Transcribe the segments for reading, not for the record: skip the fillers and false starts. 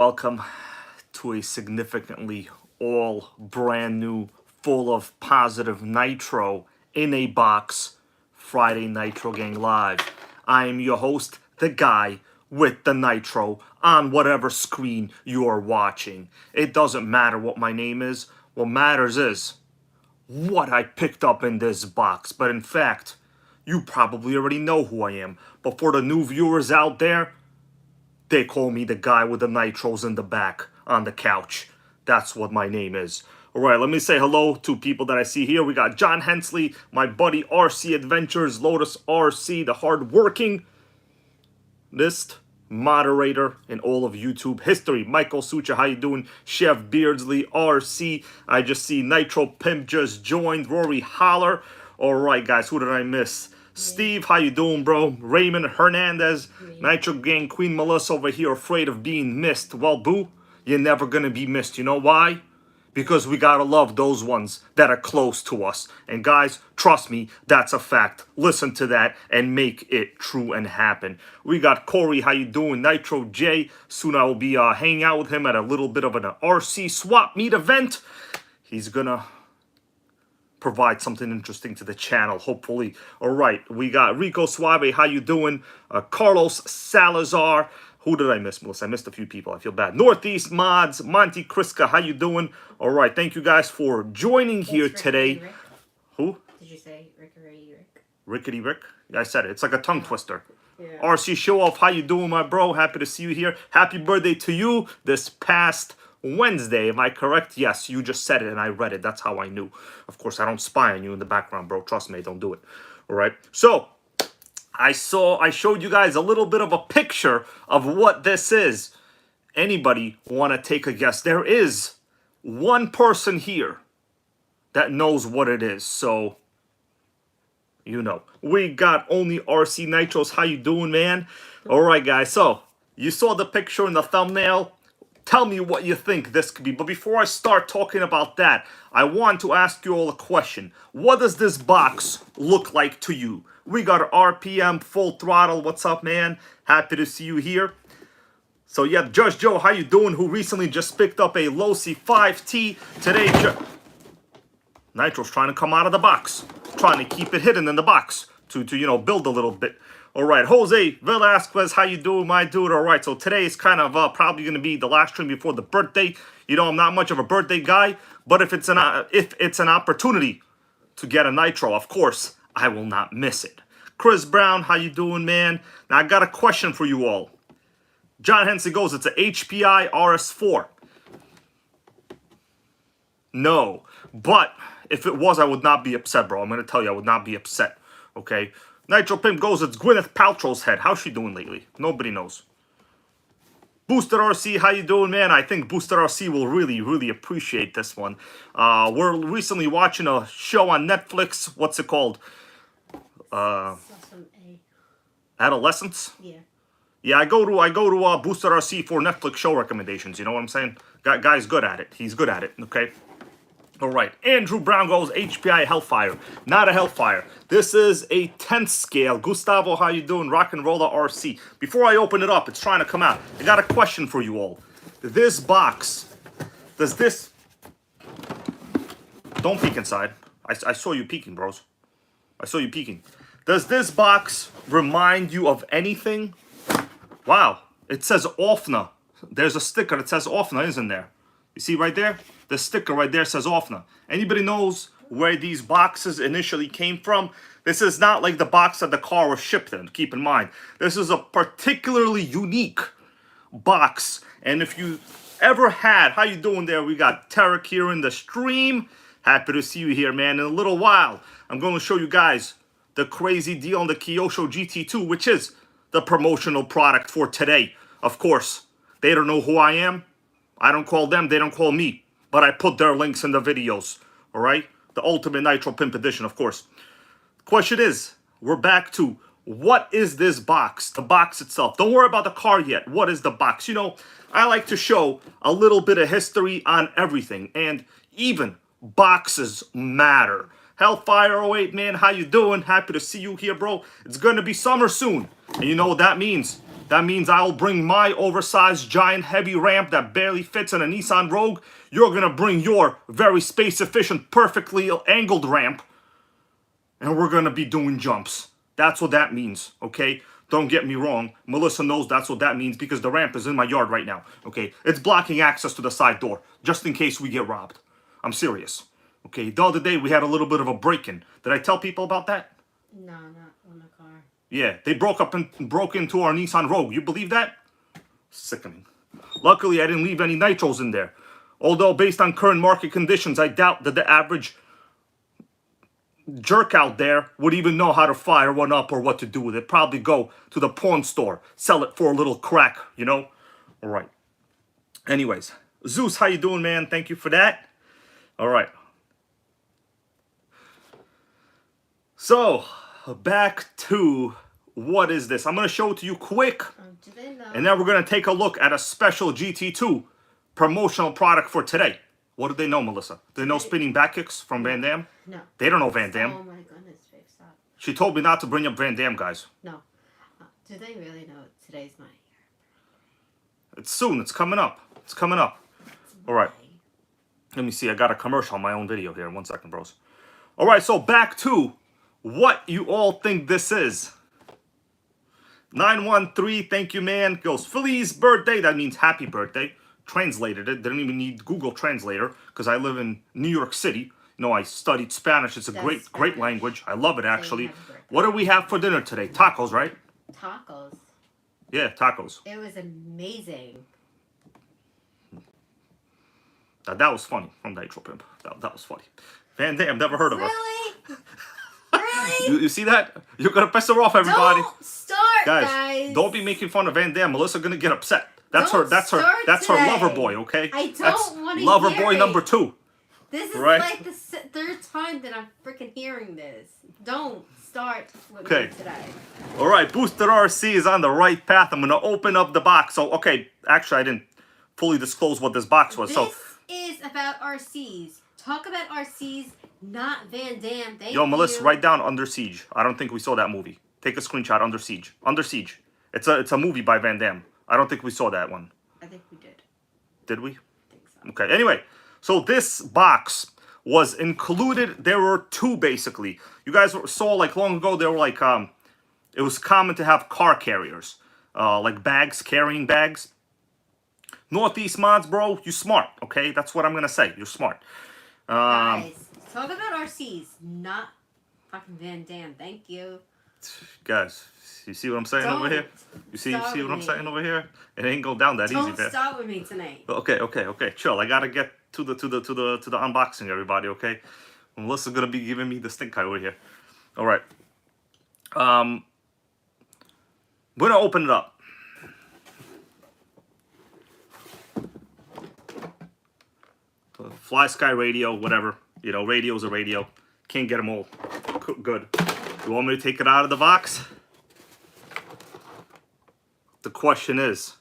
Welcome to a significantly all brand new, full of positive Nitro in a box Friday Nitro Gang Live. I am your host, the guy with the Nitro on whatever screen you are watching. It doesn't matter what my name is. What matters is what I picked up in this box. But in fact, you probably already know who I am. But for the new viewers out there, they call me the guy with the nitros in the back on the couch. That's what my name is. All right, let me say hello to people that I see here. We got John Hensley, my buddy RC Adventures, Lotus RC, the hardworking list moderator in all of YouTube history. Michael Sucha, how you doing? Chef Beardsley, RC. I just see Nitro Pimp just joined. Rory Holler. All right, guys, who did I miss? Steve, how you doing, bro? Raymond Hernandez, Nitro Gang Queen Melissa over here, afraid of being missed. Well, boo, you're never gonna be missed. You know why? Because we gotta love those ones that are close to us. And guys, trust me, that's a fact. Listen to that and make it true and happen. We got Corey, how you doing? Nitro J, soon I will be hanging out with him at a little bit of an RC swap meet event. He's gonna provide something interesting to the channel, hopefully. All right, we got Rico Suave, how you doing? Carlos Salazar. Who did I miss, Melissa? I missed a few people. I feel bad. Northeast Mods, Monty Kriska, how you doing? All right, thank you guys for joining here today. Rick. Who? Did you say Rickety Rick? Rickety Rick? Yeah, I said it. It's like a tongue twister. Yeah. RC Show Off, how you doing, my bro? Happy to see you here. Happy birthday to you this past Wednesday. Am I correct? Yes, you just said it and I read it. That's how I knew. Of course, I don't spy on you in the background, bro. Trust me, don't do it. All right. So I showed you guys a little bit of a picture of what this is. Anybody want to take a guess? There is one person here that knows what it is. So, you know, we got only RC Nitros. How you doing, man? All right, guys. So you saw the picture in the thumbnail. Tell me what you think this could be. But before I start talking about that, I want to ask you all a question. What does this box look like to you? We got RPM Full Throttle. What's up, man? Happy to see you here. So yeah, Judge Joe, how you doing? Who recently just picked up a Losi 5T. Today, Nitro's trying to come out of the box. Trying to keep it hidden in the box to you know, build a little bit. All right, Jose Velasquez, how you doing, my dude? All right, so today is kind of probably going to be the last stream before the birthday. You know, I'm not much of a birthday guy, but if it's an opportunity to get a Nitro, of course, I will not miss it. Chris Brown, how you doing, man? Now, I got a question for you all. John Henson goes, it's a HPI RS4. No, but if it was, I would not be upset, bro. I'm going to tell you, I would not be upset, okay? Nitro Pimp goes, it's Gwyneth Paltrow's head. How's she doing lately? Nobody knows. Booster RC, how you doing, man? I think Booster RC will really, really appreciate this one. We're recently watching a show on Netflix. What's it called? Adolescence? Yeah. Yeah, I go to Booster RC for Netflix show recommendations. You know what I'm saying? Guy's good at it. He's good at it, okay? All right, Andrew Brown goes HPI Hellfire. Not a Hellfire. This is a 10th scale. Gustavo, how you doing? Rock and Roller RC. Before I open it up, it's trying to come out. I got a question for you all. This box, does this... Don't peek inside. I saw you peeking, bros. I saw you peeking. Does this box remind you of anything? Wow, it says OFNA. There's a sticker that says OFNA, isn't there? You see right there? The sticker right there says OFNA. Anybody knows where these boxes initially came from? This is not like the box that the car was shipped in. Keep in mind, this is a particularly unique box. And if you ever had, how you doing there? We got Tarek here in the stream. Happy to see you here, man. In a little while, I'm going to show you guys the crazy deal on the Kyosho GT2, which is the promotional product for today. Of course, they don't know who I am. I don't call them, they don't call me. But I put their links in the videos, all right? The Ultimate Nitro Pimp Edition, of course. The question is, we're back to, what is this box? The box itself. Don't worry about the car yet. What is the box? You know, I like to show a little bit of history on everything. And even boxes matter. Hellfire 08, man, how you doing? Happy to see you here, bro. It's going to be summer soon. And you know what that means? That means I'll bring my oversized, giant, heavy ramp that barely fits in a Nissan Rogue. You're going to bring your very space-efficient, perfectly angled ramp. And we're going to be doing jumps. That's what that means, okay? Don't get me wrong. Melissa knows that's what that means because the ramp is in my yard right now, okay? It's blocking access to the side door, just in case we get robbed. I'm serious, okay? The other day, we had a little bit of a break-in. Did I tell people about that? No, not on the car. Yeah, they broke into our Nissan Rogue. You believe that? Sickening. Luckily, I didn't leave any nitros in there. Although, based on current market conditions, I doubt that the average jerk out there would even know how to fire one up or what to do with it. Probably go to the pawn store, sell it for a little crack, you know? All right. Anyways, Zeus, how you doing, man? Thank you for that. All right. So, back to what is this? I'm going to show it to you quick. Do they know? And then we're going to take a look at a special GT2 promotional product for today. What do they know, Melissa? Do they know spinning back kicks from Van Damme? No. They don't know Van Damme. Oh my goodness, Vic, stop. She told me not to bring up Van Damme, guys. No. Do they really know today's my year? It's soon. It's coming up. It's coming up. All right. Let me see. I got a commercial on my own video here. 1 second, bros. All right. So back to what you all think this is. 913, thank you, man. Goes, Feliz birthday. That means happy birthday. Translated it. Didn't even need Google Translator because I live in New York City. You know, I studied Spanish. It's a great language. I love it, actually. What do we have for dinner today? Tacos, right? Tacos. Yeah, tacos. It was amazing. That was funny from Nitro Pimp. That was funny. Van Damme, never heard of her. Really? Really? You see that? You're going to piss her off, everybody. Don't start, guys. Don't be making fun of Van Damme. Melissa's going to get upset. That's Don't her lover boy, okay? I don't want to lover hear boy it. number 2. This is right? like the third time that I'm freaking hearing this. Don't start with me today. All right, Booster RC is on the right path. I'm going to open up the box. So, okay, actually, I didn't fully disclose what this box was. This is about RCs. Talk about RCs, not Van Damme. Thank you. Melissa, write down Under Siege. I don't think we saw that movie. Take a screenshot, Under Siege. Under Siege. It's a movie by Van Damme. I don't think we saw that one. I think we did. Did we? I think so. Okay, anyway. So this box was included. There were 2, basically. You guys saw, like, long ago, there were, like, it was common to have car carriers. Like bags, carrying bags. Northeast Mods, bro, you smart, okay? That's what I'm going to say. You're smart. Guys, talk about RCs, not fucking Van Damme. Thank you. Guys, you see what I'm saying over here? You see what I'm saying over here? It ain't go down that easy, man. Don't start with me tonight. Okay. Chill. I gotta get to the unboxing, everybody. Okay. Melissa's gonna be giving me the stink eye over here. All right. We're gonna open it up. Fly Sky Radio, whatever. You know, radio's a radio. Can't get them all good. You want me to take it out of the box? The question is,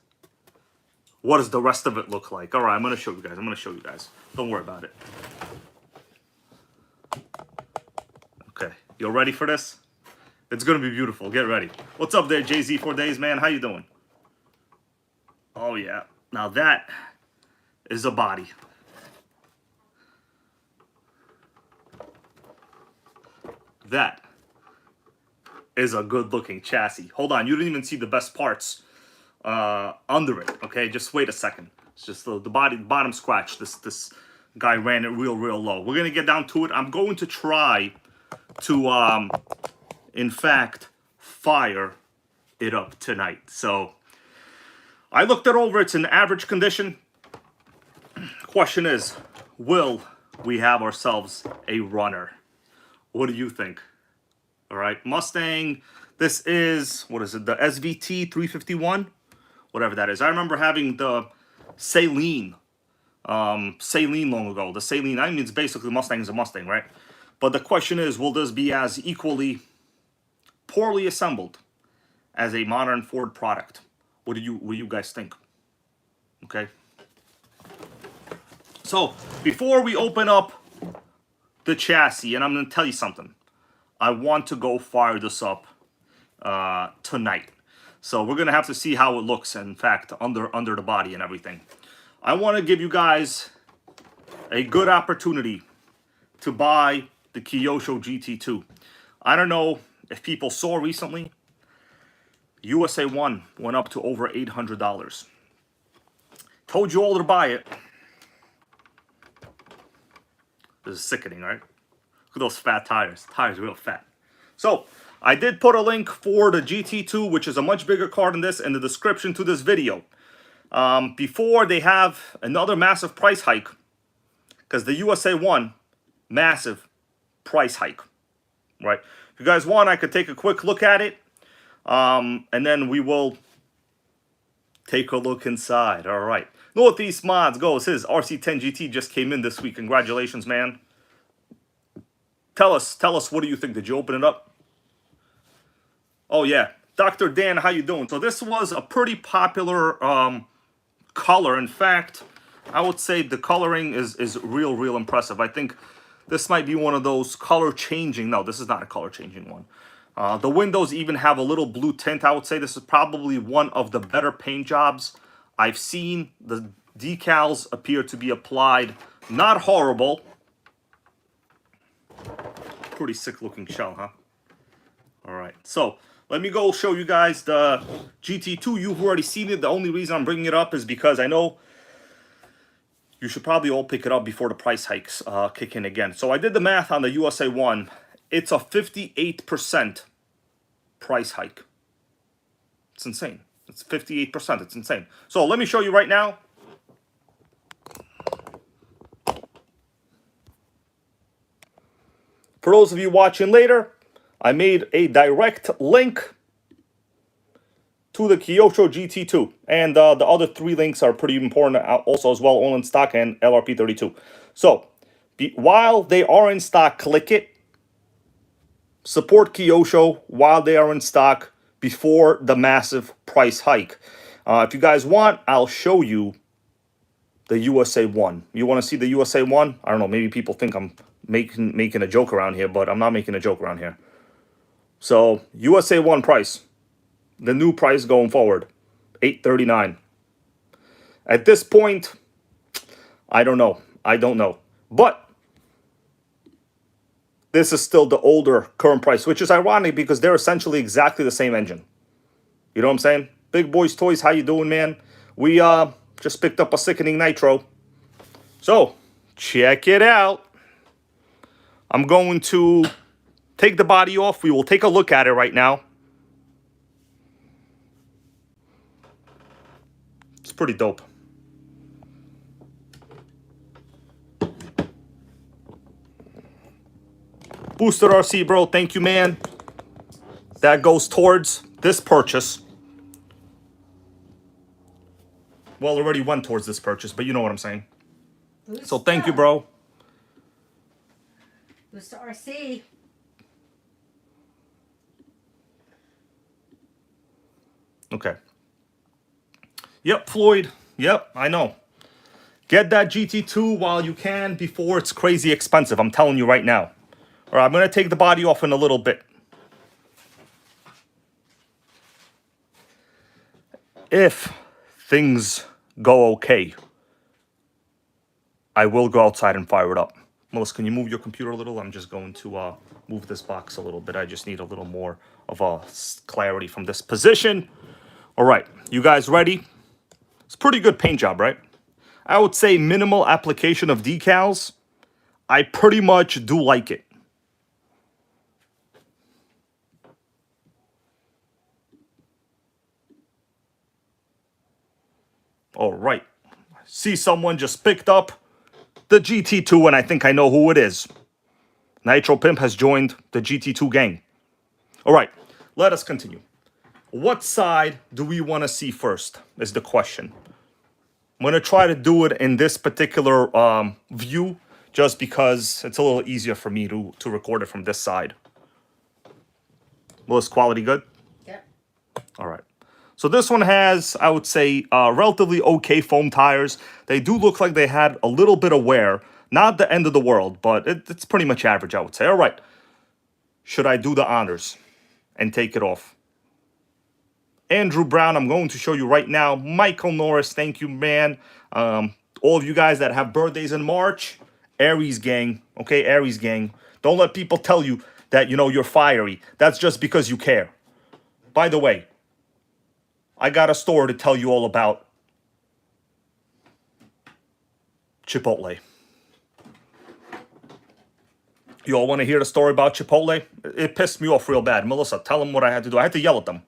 what does the rest of it look like? All right, I'm going to show you guys. Don't worry about it. Okay, you ready for this? It's going to be beautiful. Get ready. What's up there, JZ 4 Days, man? How you doing? Oh, yeah. Now that is a body. That is a good-looking chassis. Hold on, you didn't even see the best parts under it. Okay, just wait a second. It's just the bottom scratch. This guy ran it real low. We're gonna get down to it. I'm going to try to in fact fire it up tonight. So I looked it over. It's in average condition. Question is, will we have ourselves a runner? What do you think? All right, Mustang. This is, what is it? The SVT 351, whatever that is. I remember having the Saline long ago. The Saline, I mean, it's basically Mustang is a Mustang, right? But the question is, will this be as equally poorly assembled as a modern Ford product? What do you guys think? Okay. So before we open up the chassis, and I'm going to tell you something. I want to go fire this up tonight. So we're gonna have to see how it looks, in fact, under the body and everything. I want to give you guys a good opportunity to buy the Kyosho GT2. I don't know if people saw recently, USA 1 went up to over $800. Told you all to buy it. This is sickening, right? Look at those fat tires. Tires are real fat. So, I did put a link for the GT2, which is a much bigger car than this, in the description to this video. Before they have another massive price hike, because the USA 1, massive price hike, right? If you guys want, I could take a quick look at it, and then we will take a look inside. All right. Northeast Mods goes, his RC10 GT just came in this week. Congratulations, man. Tell us, what do you think? Did you open it up? Oh, yeah. Dr. Dan, how you doing? So this was a pretty popular color. In fact, I would say the coloring is real impressive. I think this might be one of those color changing. No, this is not a color changing one. The windows even have a little blue tint. I would say this is probably one of the better paint jobs I've seen. The decals appear to be applied. Not horrible. Pretty sick looking shell, huh? All right, so let me go show you guys the GT2. You've already seen it. The only reason I'm bringing it up is because I know you should probably all pick it up before the price hikes kick in again. So I did the math on the USA 1. It's a 58% price hike. It's insane. It's 58%. It's insane. So let me show you right now. For those of you watching later, I made a direct link to the Kyosho GT2. And the other 3 links are pretty important also as well, all in stock and LRP32. So, while they are in stock, click it. Support Kyosho while they are in stock before the massive price hike. If you guys want, I'll show you the USA 1. You want to see the USA 1? I don't know, maybe people think I'm making a joke around here, but I'm not making a joke around here. So, USA 1 price. The new price going forward, $839. At this point, I don't know. I don't know. But this is still the older current price, which is ironic because they're essentially exactly the same engine. You know what I'm saying? Big Boys Toys, how you doing, man? We just picked up a sickening Nitro. So, check it out. I'm going to take the body off. We will take a look at it right now. It's pretty dope. Booster RC, bro. Thank you, man. That goes towards this purchase. Well, already went towards this purchase, but you know what I'm saying. Booster. So thank you, bro. Booster RC. Okay. Yep, Floyd. Yep, I know. Get that GT2 while you can before it's crazy expensive. I'm telling you right now. All right, I'm going to take the body off in a little bit. If things go okay, I will go outside and fire it up. Melissa, can you move your computer a little? I'm just going to move this box a little bit. I just need a little more of a clarity from this position. All right, you guys ready? It's a pretty good paint job, right? I would say minimal application of decals. I pretty much do like it. All right. See, someone just picked up the GT2, and I think I know who it is. Nitro Pimp has joined the GT2 gang. All right, let us continue. What side do we want to see first is the question. I'm going to try to do it in this particular view just because it's a little easier for me to record it from this side. Well, is quality good? Yep. All right. So this one has, I would say, relatively okay foam tires. They do look like they had a little bit of wear. Not the end of the world, but it's pretty much average, I would say. All right. Should I do the honors and take it off? Andrew Brown, I'm going to show you right now. Michael Norris, thank you, man. All of you guys that have birthdays in March, Aries gang, okay, Aries gang. Don't let people tell you that, you're fiery. That's just because you care. By the way, I got a story to tell you all about Chipotle. You all want to hear the story about Chipotle? It pissed me off real bad. Melissa, tell them what I had to do. I had to yell at them.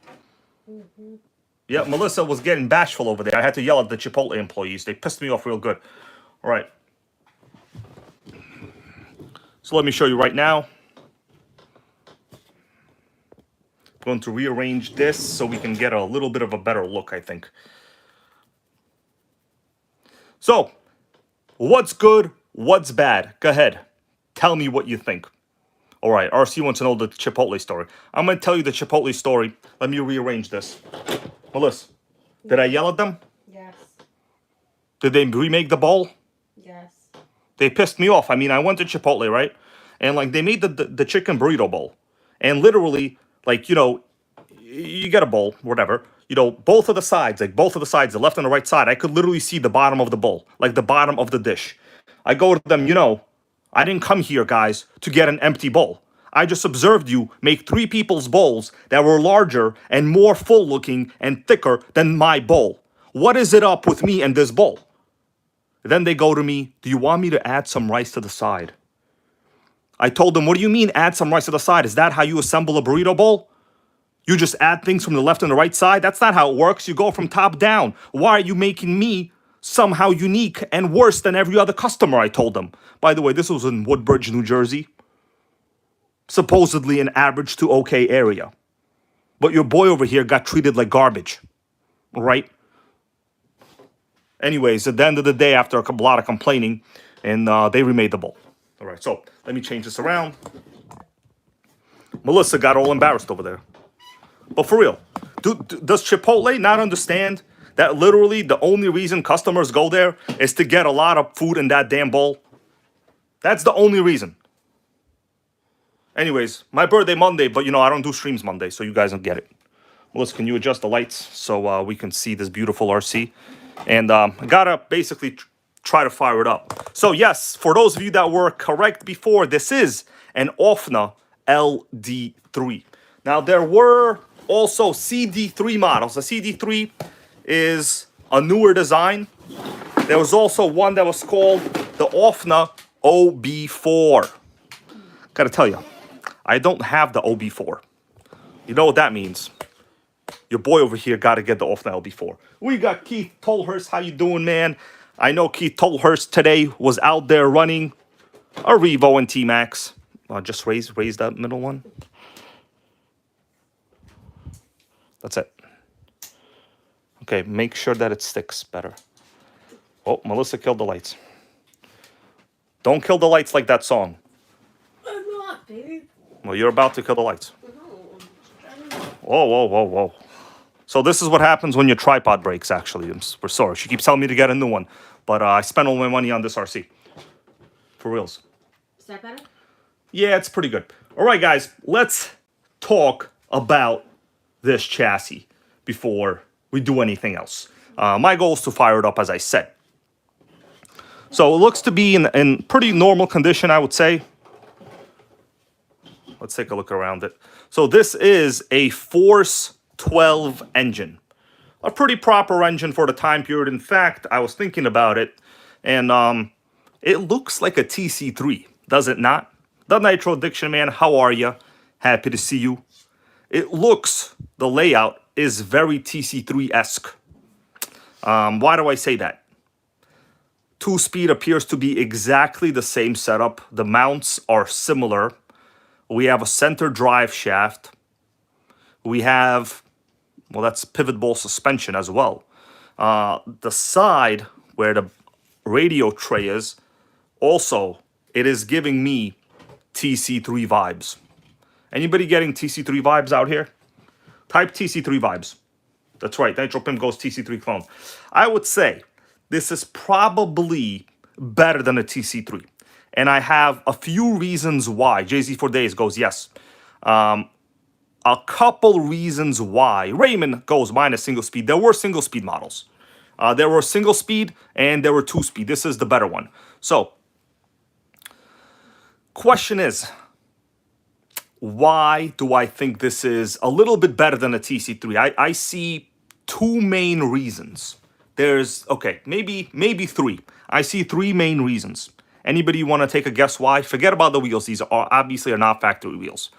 Yeah, Melissa was getting bashful over there. I had to yell at the Chipotle employees. They pissed me off real good. All right. So let me show you right now. I'm going to rearrange this so we can get a little bit of a better look, I think. So, what's good? What's bad? Go ahead. Tell me what you think. All right, RC wants to know the Chipotle story. I'm going to tell you the Chipotle story. Let me rearrange this. Melissa, did I yell at them? Yes. Did they remake the bowl? Yes. They pissed me off. I mean, I went to Chipotle, right? And, they made the chicken burrito bowl. And literally, you get a bowl, whatever. Both of the sides, the left and the right side, I could literally see the bottom of the bowl, like the bottom of the dish. I go to them, I didn't come here, guys, to get an empty bowl. I just observed you make 3 people's bowls that were larger and more full looking and thicker than my bowl. What is it up with me and this bowl? Then they go to me, do you want me to add some rice to the side? I told them, what do you mean add some rice to the side? Is that how you assemble a burrito bowl? You just add things from the left and the right side? That's not how it works. You go from top down. Why are you making me somehow unique and worse than every other customer? I told them. By the way, this was in Woodbridge, New Jersey. Supposedly an average to okay area. But your boy over here got treated like garbage. Right? Anyways, at the end of the day, after a lot of complaining, and they remade the bowl. All right, so let me change this around. Melissa got all embarrassed over there. But for real, does Chipotle not understand that literally the only reason customers go there is to get a lot of food in that damn bowl? That's the only reason. Anyways, my birthday Monday, but I don't do streams Monday, so you guys don't get it. Melissa, can you adjust the lights so we can see this beautiful RC? And I gotta basically try to fire it up. So yes, for those of you that were correct before, this is an OFNA LD3. Now there were also CD3 models. The CD3 is a newer design. There was also one that was called the OFNA OB4. Gotta tell you, I don't have the OB4. You know what that means? Your boy over here got to get the OFNA LD4. We got Keith Tolhurst. How you doing, man? I know Keith Tolhurst today was out there running a Revo and T-Max. Just raise that middle one. That's it. Okay, make sure that it sticks better. Oh, Melissa killed the lights. Don't kill the lights like that song. I'm not, babe. Well, you're about to kill the lights. No. Whoa, whoa, whoa, whoa. So this is what happens when your tripod breaks, actually. We're sorry. She keeps telling me to get a new one. But I spent all my money on this RC. For reals. Is that better? Yeah, it's pretty good. All right, guys. Let's talk about this chassis before we do anything else. My goal is to fire it up, as I said. So it looks to be in pretty normal condition, I would say. Let's take a look around it. So this is a Force 12 engine. A pretty proper engine for the time period. In fact, I was thinking about it, and it looks like a TC3, does it not? The Nitro Addiction Man, how are you? Happy to see you. It looks, the layout is very TC3-esque. Why do I say that? 2-speed appears to be exactly the same setup. The mounts are similar. We have a center drive shaft. We have, well, that's pivot ball suspension as well. The side where the radio tray is, also, it is giving me TC3 vibes. Anybody getting TC3 vibes out here? Type TC3 vibes. That's right, Nitro Pimp goes TC3 clone. I would say this is probably better than a TC3. And I have a few reasons why. JZ for Days goes, yes. a couple reasons why. Raymond goes mine is single speed. There were single speed models. There were single speed and there were two speed. This is the better one. So, question is, why do I think this is a little bit better than a TC3? I see two main reasons. There's, okay, maybe three. I see three main reasons. Anybody want to take a guess why? Forget about the wheels. These are obviously not factory wheels.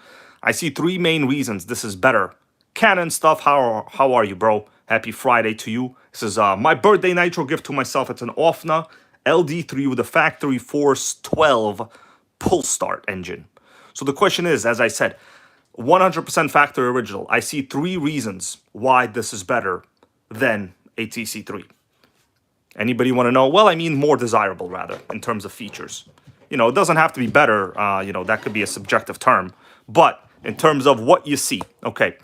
I see three main reasons this is better. Canon stuff, how are you, bro? Happy Friday to you. This is my birthday Nitro gift to myself. It's an OFNA LD3 with a factory Force 12 pull start engine. So the question is, as I said, 100% factory original. I see three reasons why this is better than a TC3. Anybody want to know? Well, I mean more desirable, rather, in terms of features. You know, it doesn't have to be better. That could be a subjective term. But in terms of what you see, okay,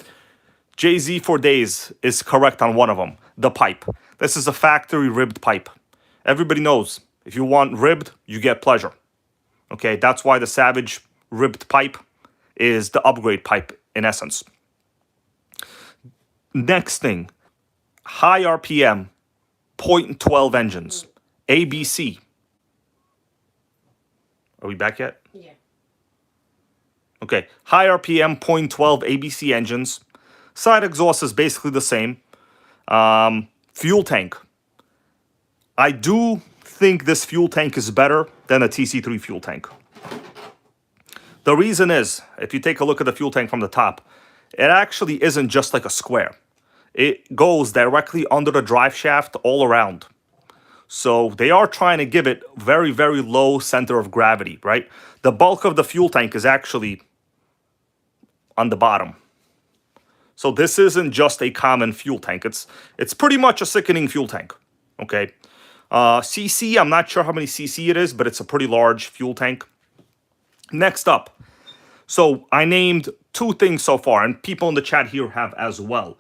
Jay-Z for days is correct on one of them, the pipe. This is a factory ribbed pipe. Everybody knows, if you want ribbed, you get pleasure. Okay, that's why the Savage ribbed pipe is the upgrade pipe in essence. Next thing, high RPM, 0.12 engines, ABC. Are we back yet? Yeah. Okay, high RPM, 0.12 ABC engines. Side exhaust is basically the same. Fuel tank. I do think this fuel tank is better than a TC3 fuel tank. The reason is, if you take a look at the fuel tank from the top, it actually isn't just like a square. It goes directly under the drive shaft all around. So they are trying to give it very, very low center of gravity, right? The bulk of the fuel tank is actually on the bottom. So this isn't just a common fuel tank. It's pretty much a sickening fuel tank, okay? CC, I'm not sure how many CC it is, but it's a pretty large fuel tank. Next up, so I named two things so far, and people in the chat here have as well.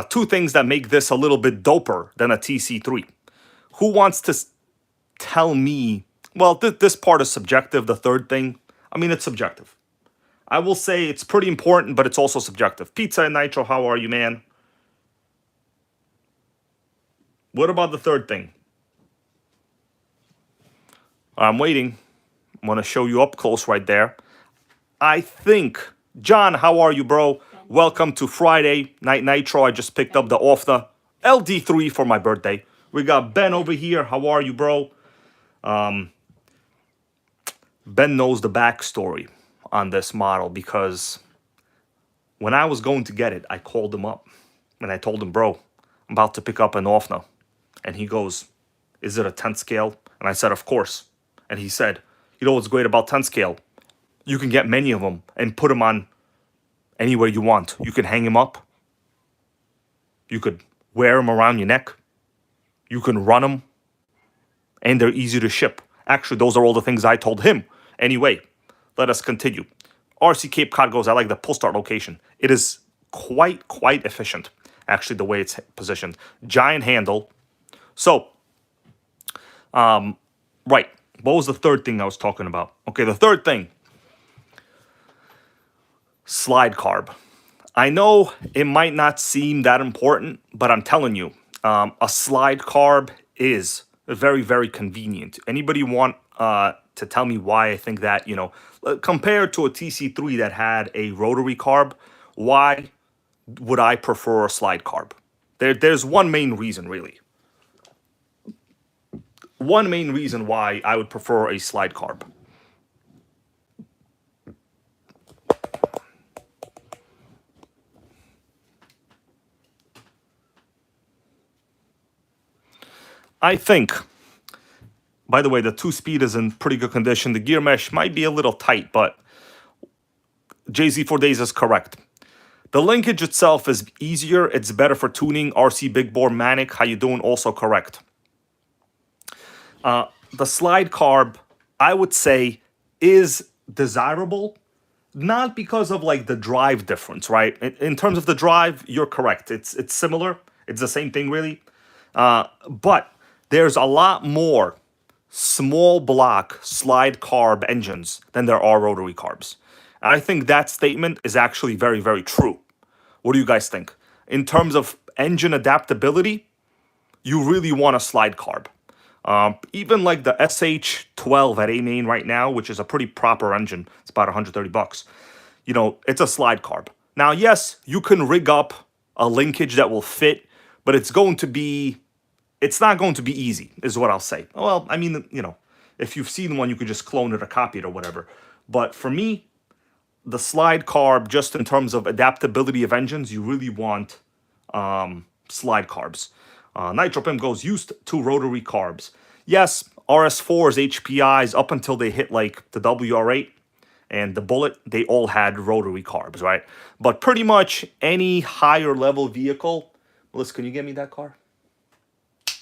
Two things that make this a little bit doper than a TC3. Who wants to tell me, well, this part is subjective, the third thing. I mean, it's subjective. I will say it's pretty important, but it's also subjective. Pizza and Nitro, how are you, man? What about the third thing? I'm waiting. I'm going to show you up close right there. I think, John, how are you, bro? Welcome to Friday Night Nitro. I just picked up the OFNA LD3 for my birthday. We got Ben over here. How are you, bro? Ben knows the backstory on this model because when I was going to get it, I called him up and I told him, bro, I'm about to pick up an OFNA. And he goes, is it a 10 scale? And I said, of course. And he said, you know what's great about 10 scale? You can get many of them and put them on anywhere you want. You can hang them up. You could wear them around your neck. You can run them. And they're easy to ship. Actually, those are all the things I told him. Anyway, let us continue. RC Cape Cod goes, I like the pull start location. It is quite efficient, actually, the way it's positioned. Giant handle. So, right. What was the third thing I was talking about? Okay, the third thing. Slide carb. I know it might not seem that important, but I'm telling you, a slide carb is very, very convenient. Anybody want to tell me why I think that, compared to a TC3 that had a rotary carb, why would I prefer a slide carb? There's one main reason, really. One main reason why I would prefer a slide carb. I think, by the way, the 2-speed is in pretty good condition. The gear mesh might be a little tight, but JZ 4 Days is correct. The linkage itself is easier. It's better for tuning. RC Big Bore Manic, how you doing? Also correct. The slide carb, I would say, is desirable. Not because of like the drive difference, right? In terms of the drive, you're correct. It's similar. It's the same thing, really. But there's a lot more small block slide carb engines than there are rotary carbs. I think that statement is actually very, very true. What do you guys think? In terms of engine adaptability, you really want a slide carb. Even like the SH12 at A main right now, which is a pretty proper engine, it's about 130 bucks. You know, it's a slide carb. Now, yes, you can rig up a linkage that will fit, but it's not going to be easy, is what I'll say. Well, I mean, you know, if you've seen one, you could just clone it or copy it or whatever. But for me, the slide carb, just in terms of adaptability of engines, you really want slide carbs. Nitro Pimp goes used to rotary carbs. Yes, RS4s, HPIs, up until they hit like the WR8 and the Bullet, they all had rotary carbs, right? But pretty much any higher level vehicle. Melissa, can you get me that car?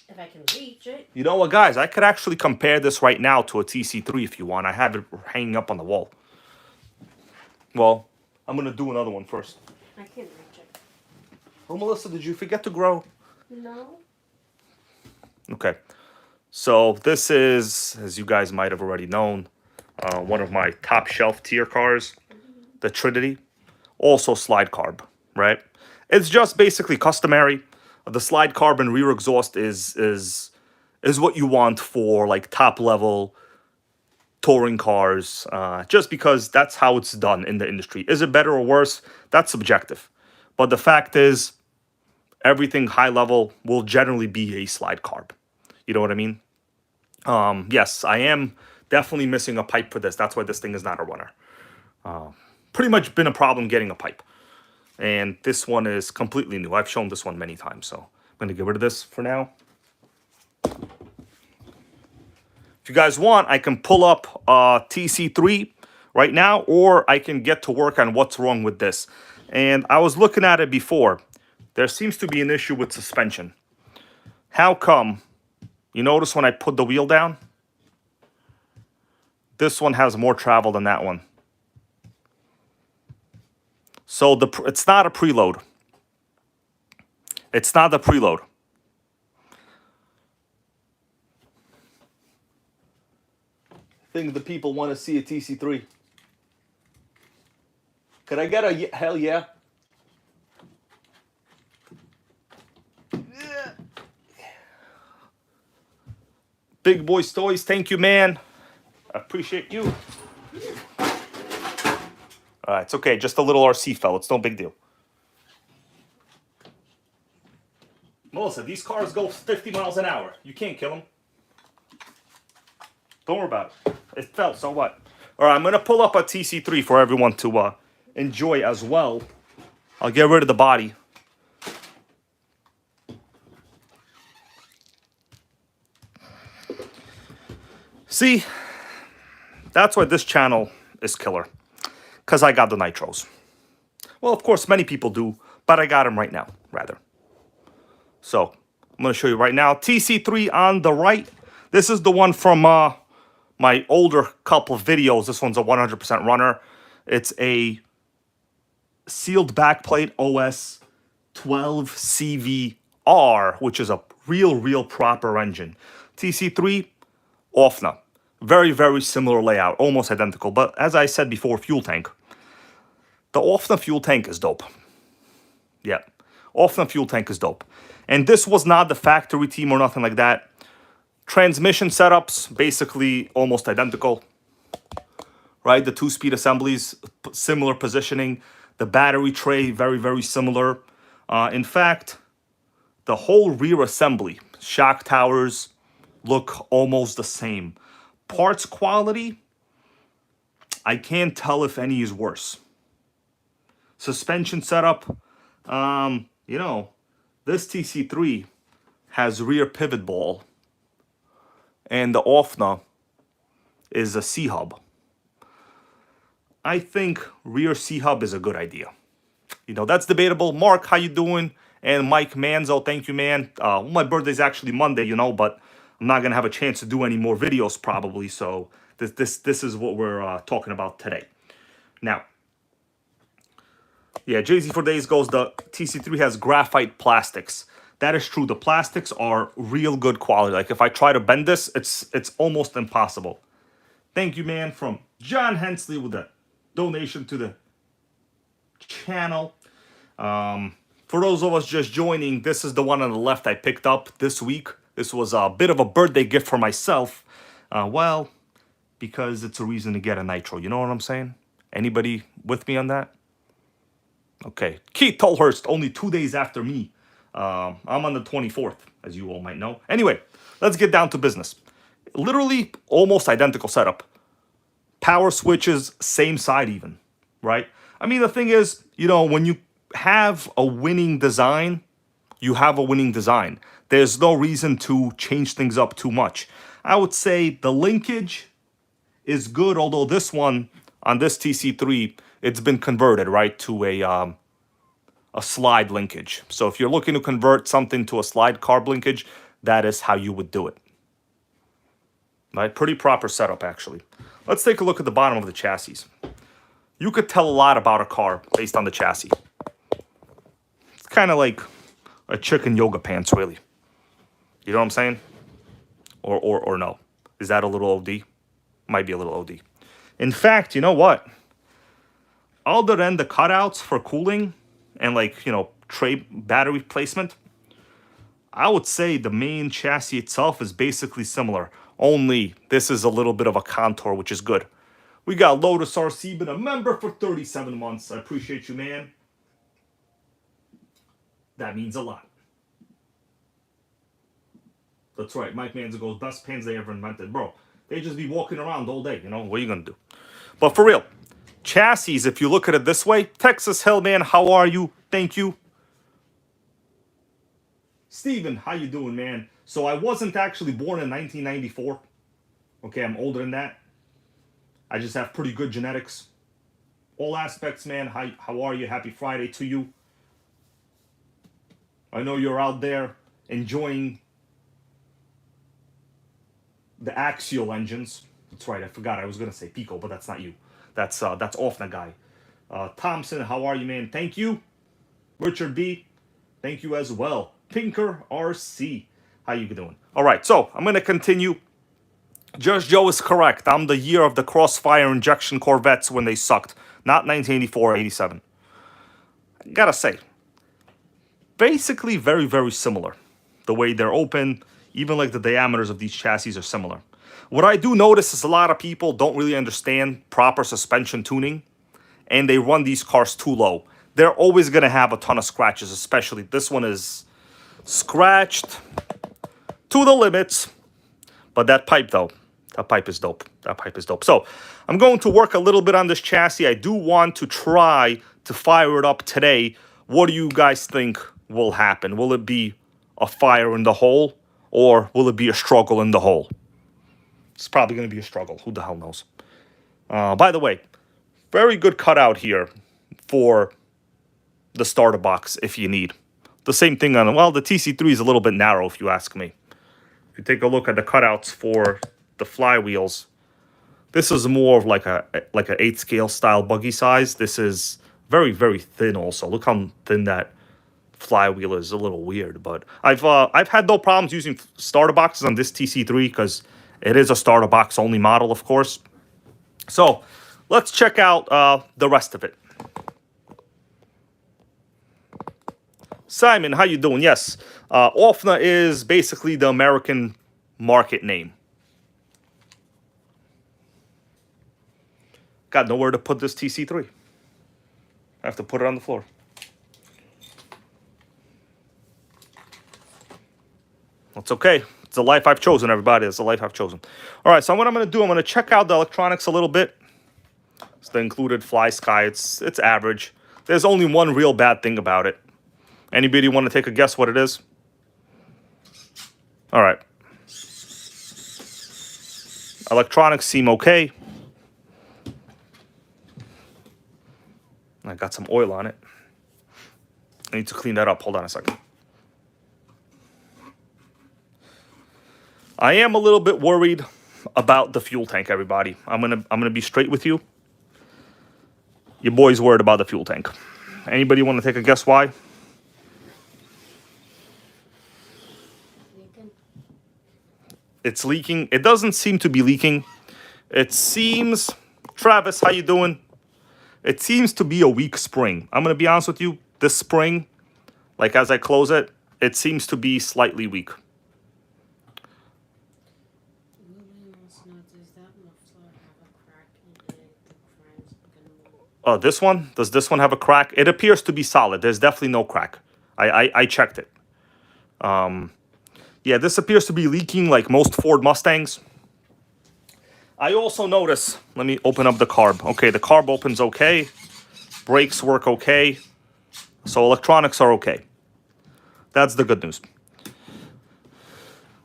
If I can reach it. You know what, guys? I could actually compare this right now to a TC3 if you want. I have it hanging up on the wall. Well, I'm going to do another one first. I can't reach it. Oh, Melissa, did you forget to grow? No. Okay. So this is, as you guys might have already known, one of my top shelf tier cars, the Trinity. Also slide carb, right? It's just basically customary. The slide carb and rear exhaust is what you want for like top level touring cars, just because that's how it's done in the industry. Is it better or worse? That's subjective. But the fact is, everything high level will generally be a slide carb. You know what I mean? Yes, I am definitely missing a pipe for this. That's why this thing is not a runner. Pretty much been a problem getting a pipe. And this one is completely new. I've shown this one many times, so I'm going to get rid of this for now. If you guys want, I can pull up TC3 right now, or I can get to work on what's wrong with this. And I was looking at it before. There seems to be an issue with suspension. How come? You notice when I put the wheel down? This one has more travel than that one. So it's not a preload. It's not the preload. I think the people want to see a TC3. Could I get a hell yeah? Big Boys Toys, thank you, man. I appreciate you. It's okay. Just a little RC fell. It's no big deal. Melissa, these cars go 50 miles an hour. You can't kill them. Don't worry about it. It fell, so what? All right, I'm going to pull up a TC3 for everyone to enjoy as well. I'll get rid of the body. See, that's why this channel is killer. Because I got the nitros. Well, of course, many people do, but I got them right now, rather. So, I'm going to show you right now. TC3 on the right. This is the one from my older couple videos. This one's a 100% runner. It's a sealed backplate OS 12 CVR, which is a real proper engine. TC3, OFNA. Very, very similar layout, almost identical. But as I said before, fuel tank. The OFNA fuel tank is dope. Yeah, OFNA fuel tank is dope. And this was not the factory team or nothing like that. Transmission setups, basically almost identical. Right, the two-speed assemblies, similar positioning. The battery tray, very, very similar. In fact, the whole rear assembly, shock towers, look almost the same. Parts quality, I can't tell if any is worse. Suspension setup, you know, this TC3 has rear pivot ball, and the OFNA is a C-hub. I think rear C-hub is a good idea. You know, that's debatable. Mark, how you doing? And Mike Manzo, thank you, man. My birthday's actually Monday, you know, but I'm not going to have a chance to do any more videos probably, so this is what we're talking about today. Now, yeah, Jay-Z for Days goes, the TC3 has graphite plastics. That is true. The plastics are real good quality. Like, if I try to bend this, it's almost impossible. Thank you, man, from John Hensley with the donation to the channel. For those of us just joining, this is the one on the left I picked up this week. This was a bit of a birthday gift for myself. Well, because it's a reason to get a Nitro. You know what I'm saying? Anybody with me on that? Okay. Keith Tolhurst, only 2 days after me. I'm on the 24th, as you all might know. Anyway, let's get down to business. Literally almost identical setup. Power switches, same side even, right? I mean, the thing is, you know, when you have a winning design, you have a winning design. There's no reason to change things up too much. I would say the linkage is good, although this one, on this TC3, it's been converted, right, to a slide linkage. So if you're looking to convert something to a slide carb linkage, that is how you would do it. Right? Pretty proper setup, actually. Let's take a look at the bottom of the chassis. You could tell a lot about a car based on the chassis. It's kind of like a chicken yoga pants, really. You know what I'm saying? Or no? Is that a little OD? Might be a little OD. In fact, you know what? Other than the cutouts for cooling and, like, you know, tray battery placement, I would say the main chassis itself is basically similar. Only this is a little bit of a contour, which is good. We got Lotus RC, been a member for 37 months. I appreciate you, man. That means a lot. That's right. Mike Manza goes, best pants they ever invented. Bro, they just be walking around all day, you know? What are you going to do? But for real, chassis, if you look at it this way, Texas Hellman, how are you? Thank you. Steven, how you doing, man? So I wasn't actually born in 1994. Okay, I'm older than that. I just have pretty good genetics. All aspects, man. How are you? Happy Friday to you. I know you're out there enjoying the axial engines. That's right, I forgot. I was going to say Pico, but that's not you. That's OFNA guy. Thompson, how are you, man? Thank you. Richard B, thank you as well. Pinker RC, how you doing? All right, so I'm going to continue. Just Joe is correct. I'm the year of the Crossfire injection Corvettes when they sucked. Not 1984 or 87. Gotta say, basically very, very similar. The way they're open, even like the diameters of these chassis are similar. What I do notice is a lot of people don't really understand proper suspension tuning, and they run these cars too low. They're always going to have a ton of scratches, especially this one is scratched to the limits. But that pipe, though, that pipe is dope. That pipe is dope. So I'm going to work a little bit on this chassis. I do want to try to fire it up today. What do you guys think will happen? Will it be a fire in the hole, or will it be a struggle in the hole? It's probably going to be a struggle. Who the hell knows? By the way, very good cutout here for the starter box if you need. The same thing on, well, the TC3 is a little bit narrow if you ask me. If you take a look at the cutouts for the flywheels, this is more of like a 8 scale style buggy size. This is very, very thin also. Look how thin that flywheel is. A little weird, but I've had no problems using starter boxes on this TC3 because it is a starter box only model, of course. So let's check out the rest of it. Simon, how you doing? Yes, OFNA is basically the American market name. Got nowhere to put this TC3. I have to put it on the floor. That's okay. It's the life I've chosen, everybody. It's the life I've chosen. All right, so what I'm going to do, I'm going to check out the electronics a little bit. It's the included Fly Sky. It's average. There's only one real bad thing about it. Anybody want to take a guess what it is? All right. Electronics seem okay. I got some oil on it. I need to clean that up. Hold on a second. I am a little bit worried about the fuel tank, everybody. I'm gonna be straight with you. Your boy's worried about the fuel tank. Anybody want to take a guess why? It's leaking. It doesn't seem to be leaking. It seems... Travis, how you doing? It seems to be a weak spring. I'm going to be honest with you. This spring, like as I close it, it seems to be slightly weak. Oh, this one? Does this one have a crack? It appears to be solid. There's definitely no crack. I checked it. Yeah, this appears to be leaking like most Ford Mustangs. I also notice, let me open up the carb. Okay, the carb opens okay. Brakes work okay. So electronics are okay. That's the good news.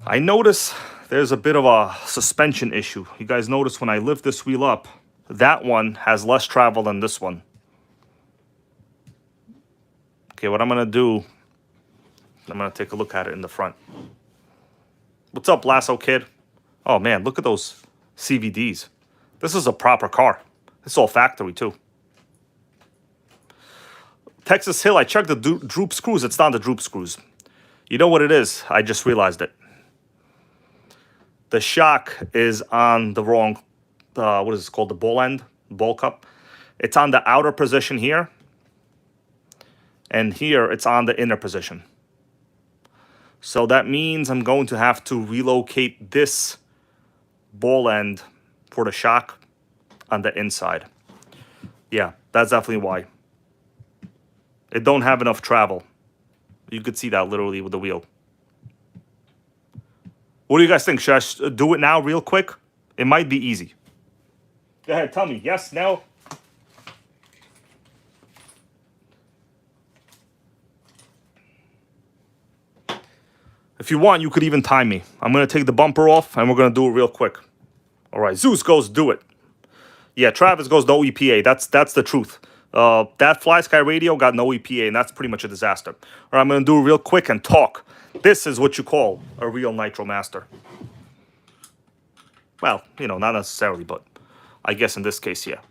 I notice there's a bit of a suspension issue. You guys notice when I lift this wheel up, that one has less travel than this one. Okay, what I'm going to do, I'm going to take a look at it in the front. What's up, Lasso Kid? Oh, man, look at those CVDs. This is a proper car. It's all factory, too. Texas Hill, I checked the droop screws. It's not the droop screws. You know what it is? I just realized it. The shock is on the wrong, what is it called? The ball end, ball cup. It's on the outer position here. And here, it's on the inner position. So that means I'm going to have to relocate this ball end for the shock on the inside. Yeah, that's definitely why. It don't have enough travel. You could see that literally with the wheel. What do you guys think? Should I do it now real quick? It might be easy. Go ahead, tell me. Yes, no? If you want, you could even time me. I'm going to take the bumper off, and we're going to do it real quick. All right, Zeus goes, do it. Yeah, Travis goes, no EPA. That's the truth. That Fly Sky radio got no EPA, and that's pretty much a disaster. All right, I'm going to do it real quick and talk. This is what you call a real Nitro Master. Well, you know, not necessarily, but I guess in this case, yeah.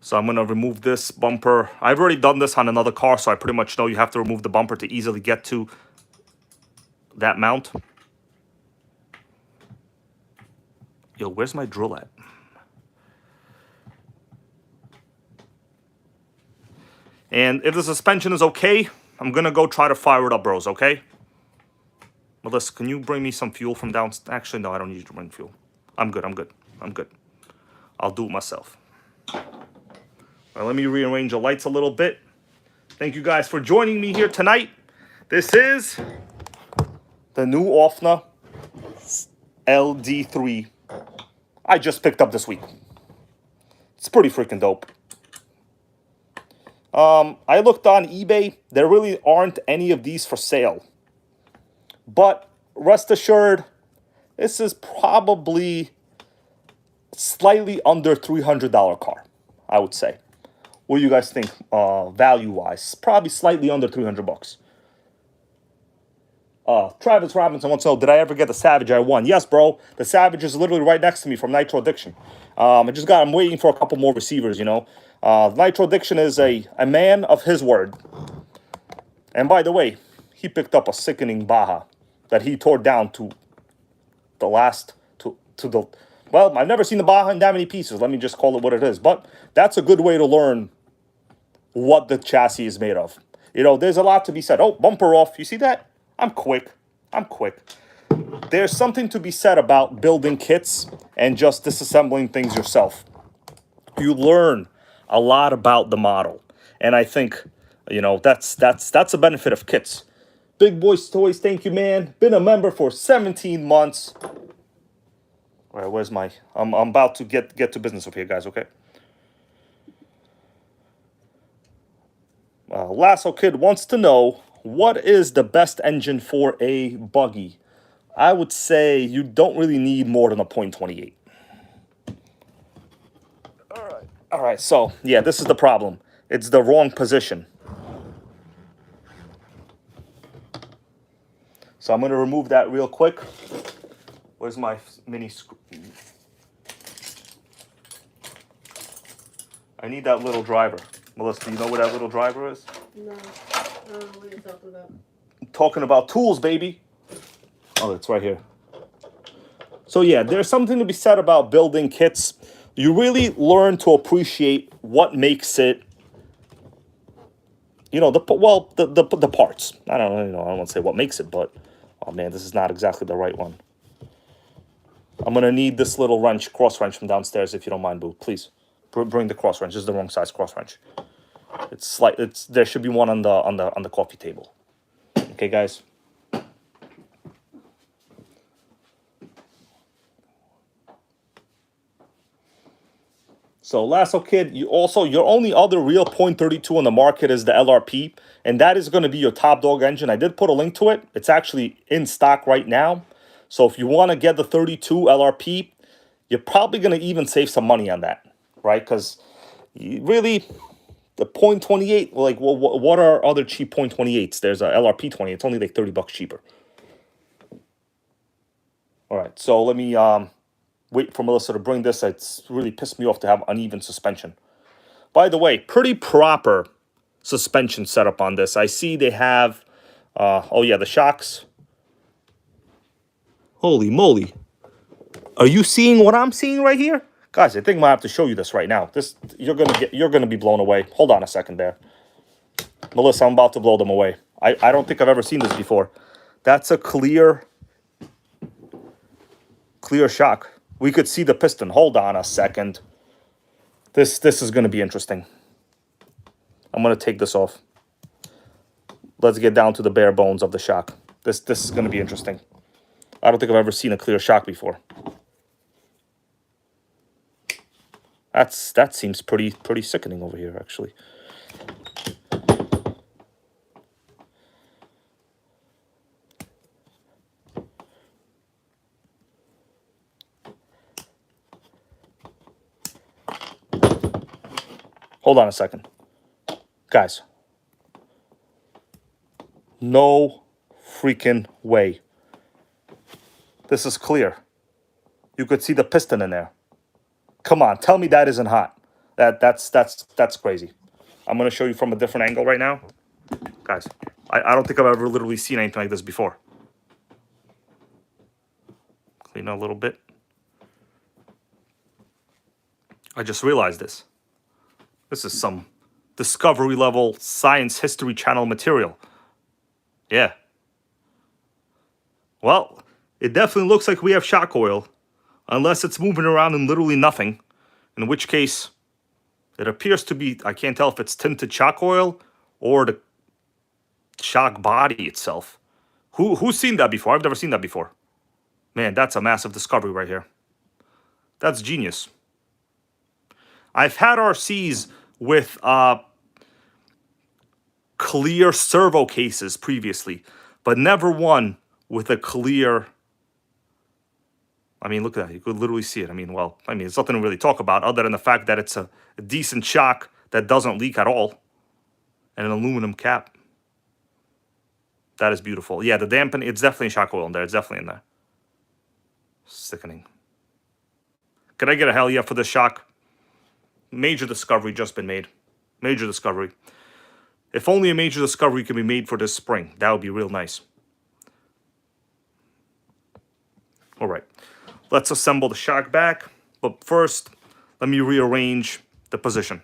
So I'm going to remove this bumper. I've already done this on another car, so I pretty much know you have to remove the bumper to easily get to that mount. Yo, where's my drill at? And if the suspension is okay, I'm going to go try to fire it up, bros, okay? Melissa, can you bring me some fuel from downstairs? Actually, no, I don't need you to bring fuel. I'm good. I'll do it myself. All right, let me rearrange the lights a little bit. Thank you guys for joining me here tonight. This is the new OFNA LD3 I just picked up this week. It's pretty freaking dope. I looked on eBay. There really aren't any of these for sale. But rest assured, this is probably slightly under $300 car, I would say. What do you guys think value-wise? Probably slightly under 300 bucks. Travis Robinson wants to know, did I ever get the Savage I won? Yes, bro. The Savage is literally right next to me from Nitro Addiction. I'm waiting for a couple more receivers, you know. Nitro Addiction is a man of his word. And by the way, he picked up a sickening Baja that he tore down to the last, well, I've never seen the Baja in that many pieces. Let me just call it what it is. But that's a good way to learn what the chassis is made of. You know, there's a lot to be said. Oh, bumper off. You see that? I'm quick. There's something to be said about building kits and just disassembling things yourself. You learn a lot about the model. And I think, you know, that's a benefit of kits. Big Boys Toys, thank you, man. Been a member for 17 months. All right, where's my... I'm about to get to business with you guys, okay? Lasso Kid wants to know, what is the best engine for a buggy? I would say you don't really need more than a .28. All right, so, yeah, this is the problem. It's the wrong position. So I'm going to remove that real quick. Where's my mini screw? I need that little driver. Melissa, do you know where that little driver is? No. I don't know what you're talking about. I'm talking about tools, baby. Oh, it's right here. So yeah, there's something to be said about building kits. You really learn to appreciate what makes it, you know, the parts. I don't know, you know, I don't want to say what makes it, but oh man, this is not exactly the right one. I'm gonna need this little wrench, cross wrench from downstairs, if you don't mind, Boo. Please bring the cross wrench. This is the wrong size cross wrench. It's like there should be one on the coffee table. Okay, guys. So Lasso Kid, your only other real .32 on the market is the LRP, and that is going to be your top dog engine. I did put a link to it. It's actually in stock right now. So if you want to get the 32 LRP, you're probably going to even save some money on that, right? Because really, the .28, like, well, what are other cheap .28s? There's a LRP 20. It's only like $30 cheaper. All right, so let me wait for Melissa to bring this. It's really pissed me off to have uneven suspension. By the way, pretty proper suspension setup on this. I see they have, oh yeah, the shocks. Holy moly. Are you seeing what I'm seeing right here? Guys, I think I might have to show you this right now. You're gonna be blown away. Hold on a second there. Melissa, I'm about to blow them away. I don't think I've ever seen this before. That's a clear shock. We could see the piston. Hold on a second. This is gonna be interesting. I'm gonna take this off. Let's get down to the bare bones of the shock. This is gonna be interesting. I don't think I've ever seen a clear shock before. That seems pretty sickening over here, actually. Hold on a second. Guys. No freaking way. This is clear. You could see the piston in there. Come on, tell me that isn't hot. That's crazy. I'm gonna show you from a different angle right now. Guys, I don't think I've ever literally seen anything like this before. Clean a little bit. I just realized this. This is some Discovery level Science History Channel material. Yeah. Well, it definitely looks like we have shock oil, unless it's moving around in literally nothing, in which case it appears to be, I can't tell if it's tinted shock oil or the shock body itself. Who's seen that before? I've never seen that before. Man, that's a massive discovery right here. That's genius. I've had RCs with clear servo cases previously, but never one with a clear. I mean, look at that. You could literally see it. I mean, well, it's nothing to really talk about other than the fact that it's a decent shock that doesn't leak at all. And an aluminum cap. That is beautiful. Yeah, the dampening, it's definitely shock oil in there. It's definitely in there. Sickening. Can I get a hell yeah for this shock? Major discovery just been made. Major discovery. If only a major discovery can be made for this spring. That would be real nice. All right. Let's assemble the shock back. But first, let me rearrange the position.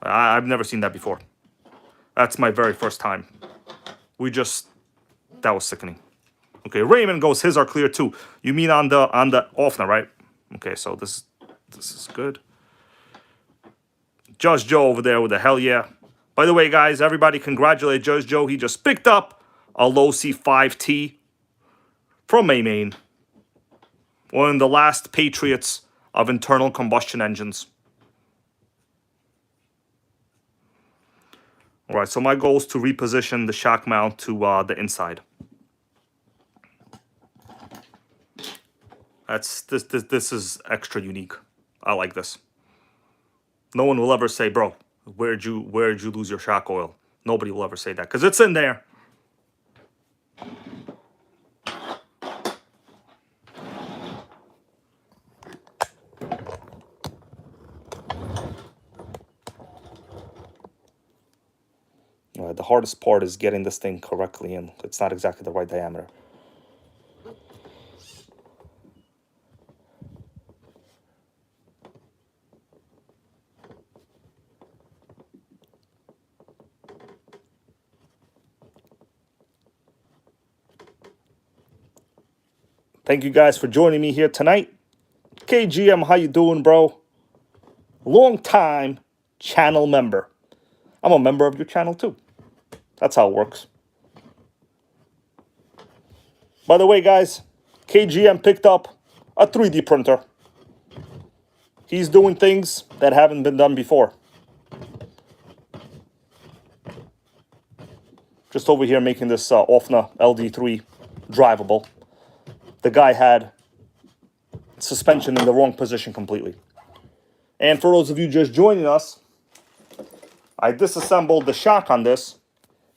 I've never seen that before. That's my very first time. That was sickening. Okay, Raymond goes, his are clear too. You mean on the OFNA, right? Okay, so this is good. Judge Joe over there with a hell yeah. By the way, guys, everybody congratulate Judge Joe. He just picked up a low C5T from Maine. One of the last patriots of internal combustion engines. All right, so my goal is to reposition the shock mount to the inside. This is extra unique. I like this. No one will ever say, bro, where'd you lose your shock oil? Nobody will ever say that because it's in there. The hardest part is getting this thing correctly in. It's not exactly the right diameter. Thank you guys for joining me here tonight. KGM, how you doing, bro? Long time channel member. I'm a member of your channel too. That's how it works. By the way, guys, KGM picked up a 3D printer. He's doing things that haven't been done before. Just over here making this OFNA LD3 drivable. The guy had suspension in the wrong position completely. And for those of you just joining us, I disassembled the shock on this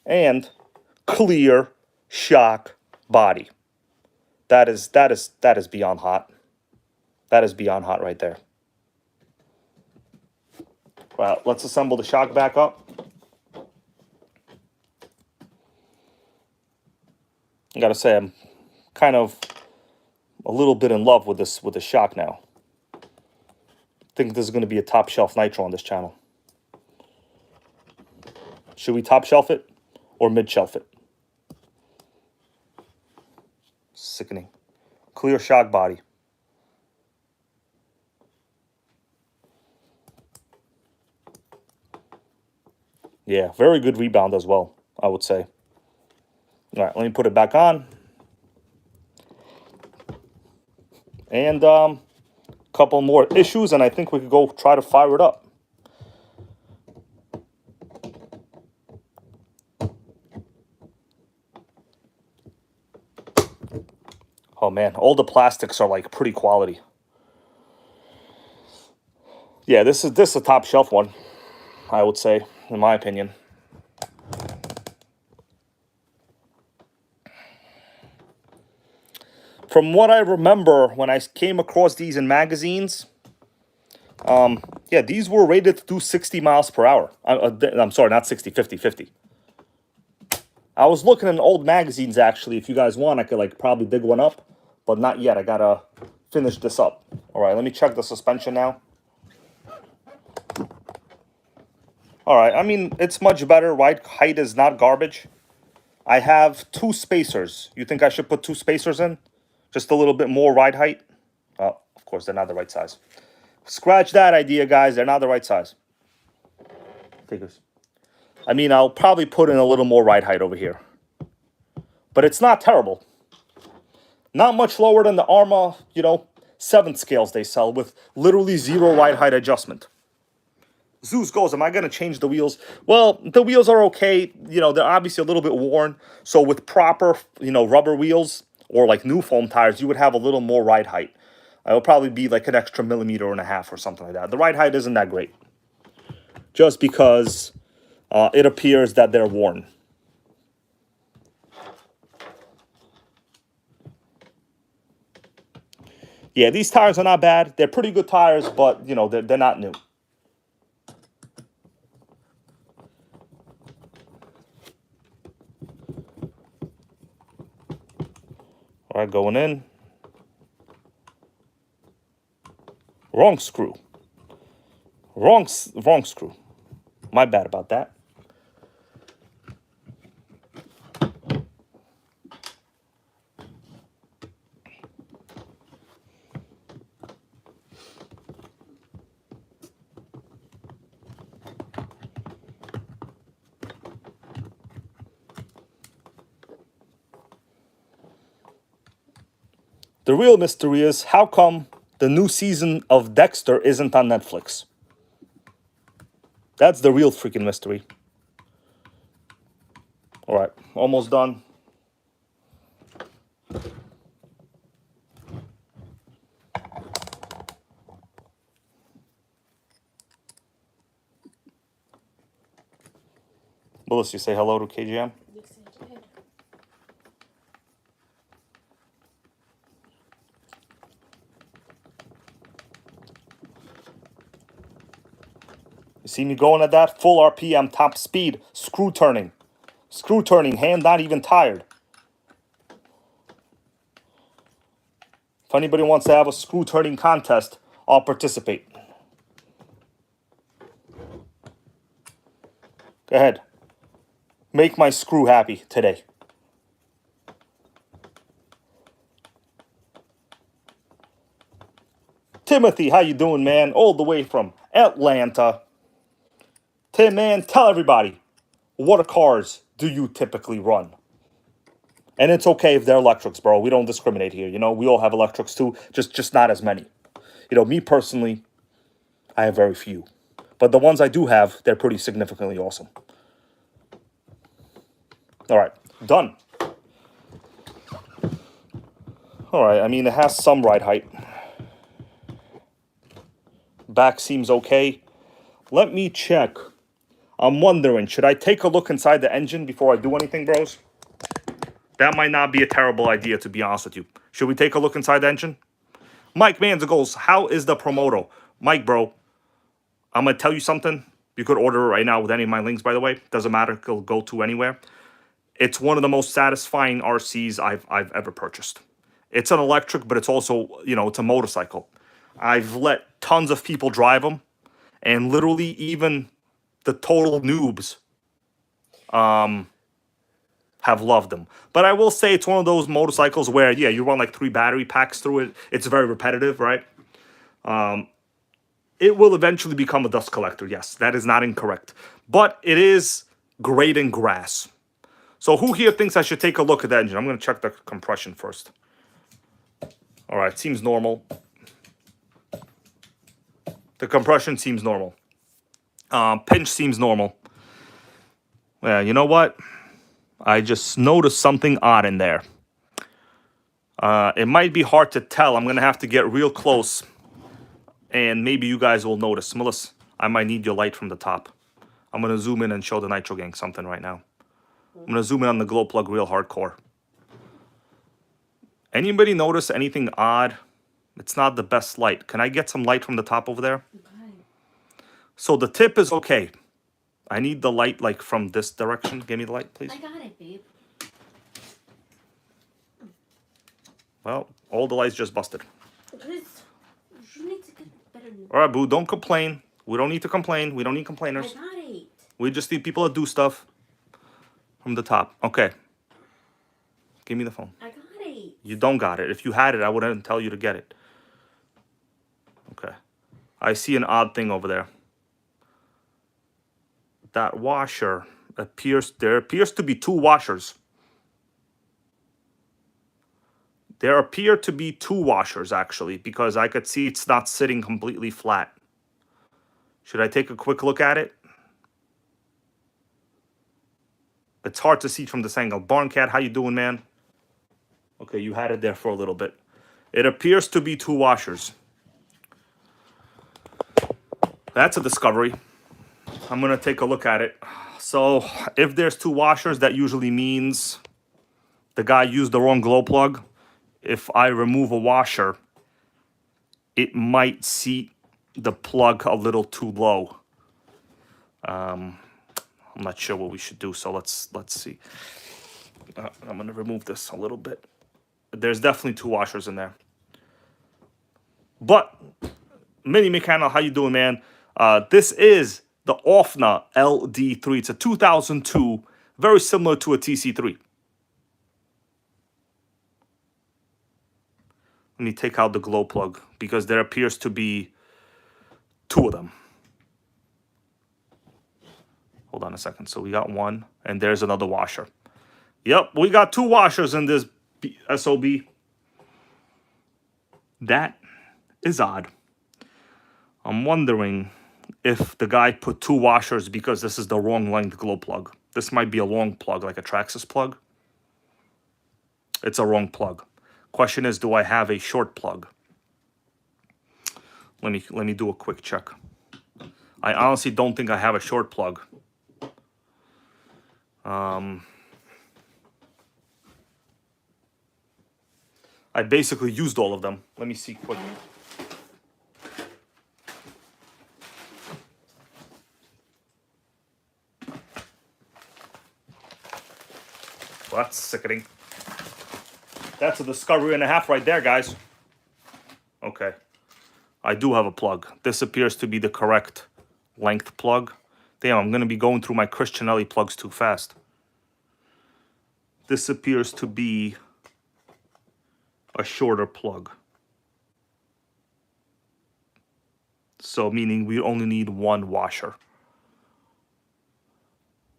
and clear shock body. That is beyond hot. That is beyond hot right there. Well, let's assemble the shock back up. I gotta say, I'm kind of a little bit in love with this shock now. I think this is going to be a top shelf Nitro on this channel. Should we top shelf it or mid shelf it? Sickening. Clear shock body. Yeah, very good rebound as well, I would say. All right, let me put it back on. And a couple more issues, and I think we could go try to fire it up. Oh man, all the plastics are like pretty quality. Yeah, this is a top shelf one, I would say, in my opinion. From what I remember when I came across these in magazines, yeah, these were rated to do 60 miles per hour. I'm sorry, not 60, 50, 50. I was looking in old magazines, actually. If you guys want, I could like probably dig one up, but not yet. I gotta finish this up. All right, let me check the suspension now. All right, I mean, it's much better. Ride height is not garbage. I have 2 spacers. You think I should put 2 spacers in? Just a little bit more ride height? Oh, of course, they're not the right size. Scratch that idea, guys. They're not the right size. Take this. I mean, I'll probably put in a little more ride height over here. But it's not terrible. Not much lower than the Arma, 7th scales they sell with literally 0 ride height adjustment. Zeus goes, am I going to change the wheels? Well, the wheels are okay. They're obviously a little bit worn. So with proper, rubber wheels or like new foam tires, you would have a little more ride height. It would probably be like an extra 1.5 millimeters or something like that. The ride height isn't that great. Just because it appears that they're worn. Yeah, these tires are not bad. They're pretty good tires, but, they're not new. All right, going in. Wrong screw. Wrong screw. My bad about that. The real mystery is how come the new season of Dexter isn't on Netflix? That's the real freaking mystery. All right, almost done. Willis, you say hello to KGM? Yes, I did. You see me going at that? Full RPM, top speed, screw turning. Screw turning, hand not even tired. If anybody wants to have a screw turning contest, I'll participate. Go ahead. Make my screw happy today. Timothy, how you doing, man? All the way from Atlanta. Tim, man, tell everybody, what cars do you typically run? And it's okay if they're electrics, bro. We don't discriminate here. You know, we all have electrics too, just not as many. You know, me personally, I have very few. But the ones I do have, they're pretty significantly awesome. All right, done. All right, I mean, it has some ride height. Back seems okay. Let me check. I'm wondering, should I take a look inside the engine before I do anything, bros? That might not be a terrible idea, to be honest with you. Should we take a look inside the engine? Mike Manzagos, how is the Promoto? Mike, bro, I'm going to tell you something. You could order it right now with any of my links, by the way. Doesn't matter. It'll go to anywhere. It's one of the most satisfying RCs I've ever purchased. It's an electric, but it's also, you know, it's a motorcycle. I've let tons of people drive them, and literally even the total noobs have loved them. But I will say it's one of those motorcycles where, yeah, you run like 3 battery packs through it. It's very repetitive, right? It will eventually become a dust collector. Yes, that is not incorrect. But it is great in grass. So who here thinks I should take a look at the engine? I'm going to check the compression first. All right, seems normal. The compression seems normal. Pinch seems normal. Yeah, you know what? I just noticed something odd in there. It might be hard to tell. I'm going to have to get real close. And maybe you guys will notice. Melissa, I might need your light from the top. I'm going to zoom in and show the Nitro Gang something right now. I'm going to zoom in on the glow plug real hardcore. Anybody notice anything odd? It's not the best light. Can I get some light from the top over there? Okay. So the tip is okay. I need the light like from this direction. Give me the light, please. I got it, babe. Well, all the lights just busted. You need to get better. All right, boo, don't complain. We don't need to complain. We don't need complainers. I got it. We just need people to do stuff from the top. Okay. Give me the phone. I got it. You don't got it. If you had it, I wouldn't tell you to get it. Okay. I see an odd thing over there. That washer there appears to be 2 washers. There appear to be 2 washers, actually, because I could see it's not sitting completely flat. Should I take a quick look at it? It's hard to see from this angle. Barncat, how you doing, man? Okay, you had it there for a little bit. It appears to be 2 washers. That's a discovery. I'm going to take a look at it. So, if there's 2 washers, that usually means the guy used the wrong glow plug. If I remove a washer, it might seat the plug a little too low. I'm not sure what we should do, so let's see. I'm going to remove this a little bit. There's definitely 2 washers in there. But, Mini Mechanical, how you doing, man? This is the OFNA LD3. It's a 2002, very similar to a TC3. Let me take out the glow plug because there appears to be 2 of them. Hold on a second. So we got 1 and there's another washer. Yep, we got 2 washers in this SOB. That is odd. I'm wondering if the guy put 2 washers because this is the wrong length glow plug. This might be a long plug, like a Traxxas plug. It's a wrong plug. Question is, do I have a short plug? Let me do a quick check. I honestly don't think I have a short plug. I basically used all of them. Let me see quick. Well, that's sickening. That's a discovery and a half right there, guys. Okay. I do have a plug. This appears to be the correct length plug. Damn, I'm going to be going through my Christianelli plugs too fast. This appears to be a shorter plug. So meaning we only need one washer.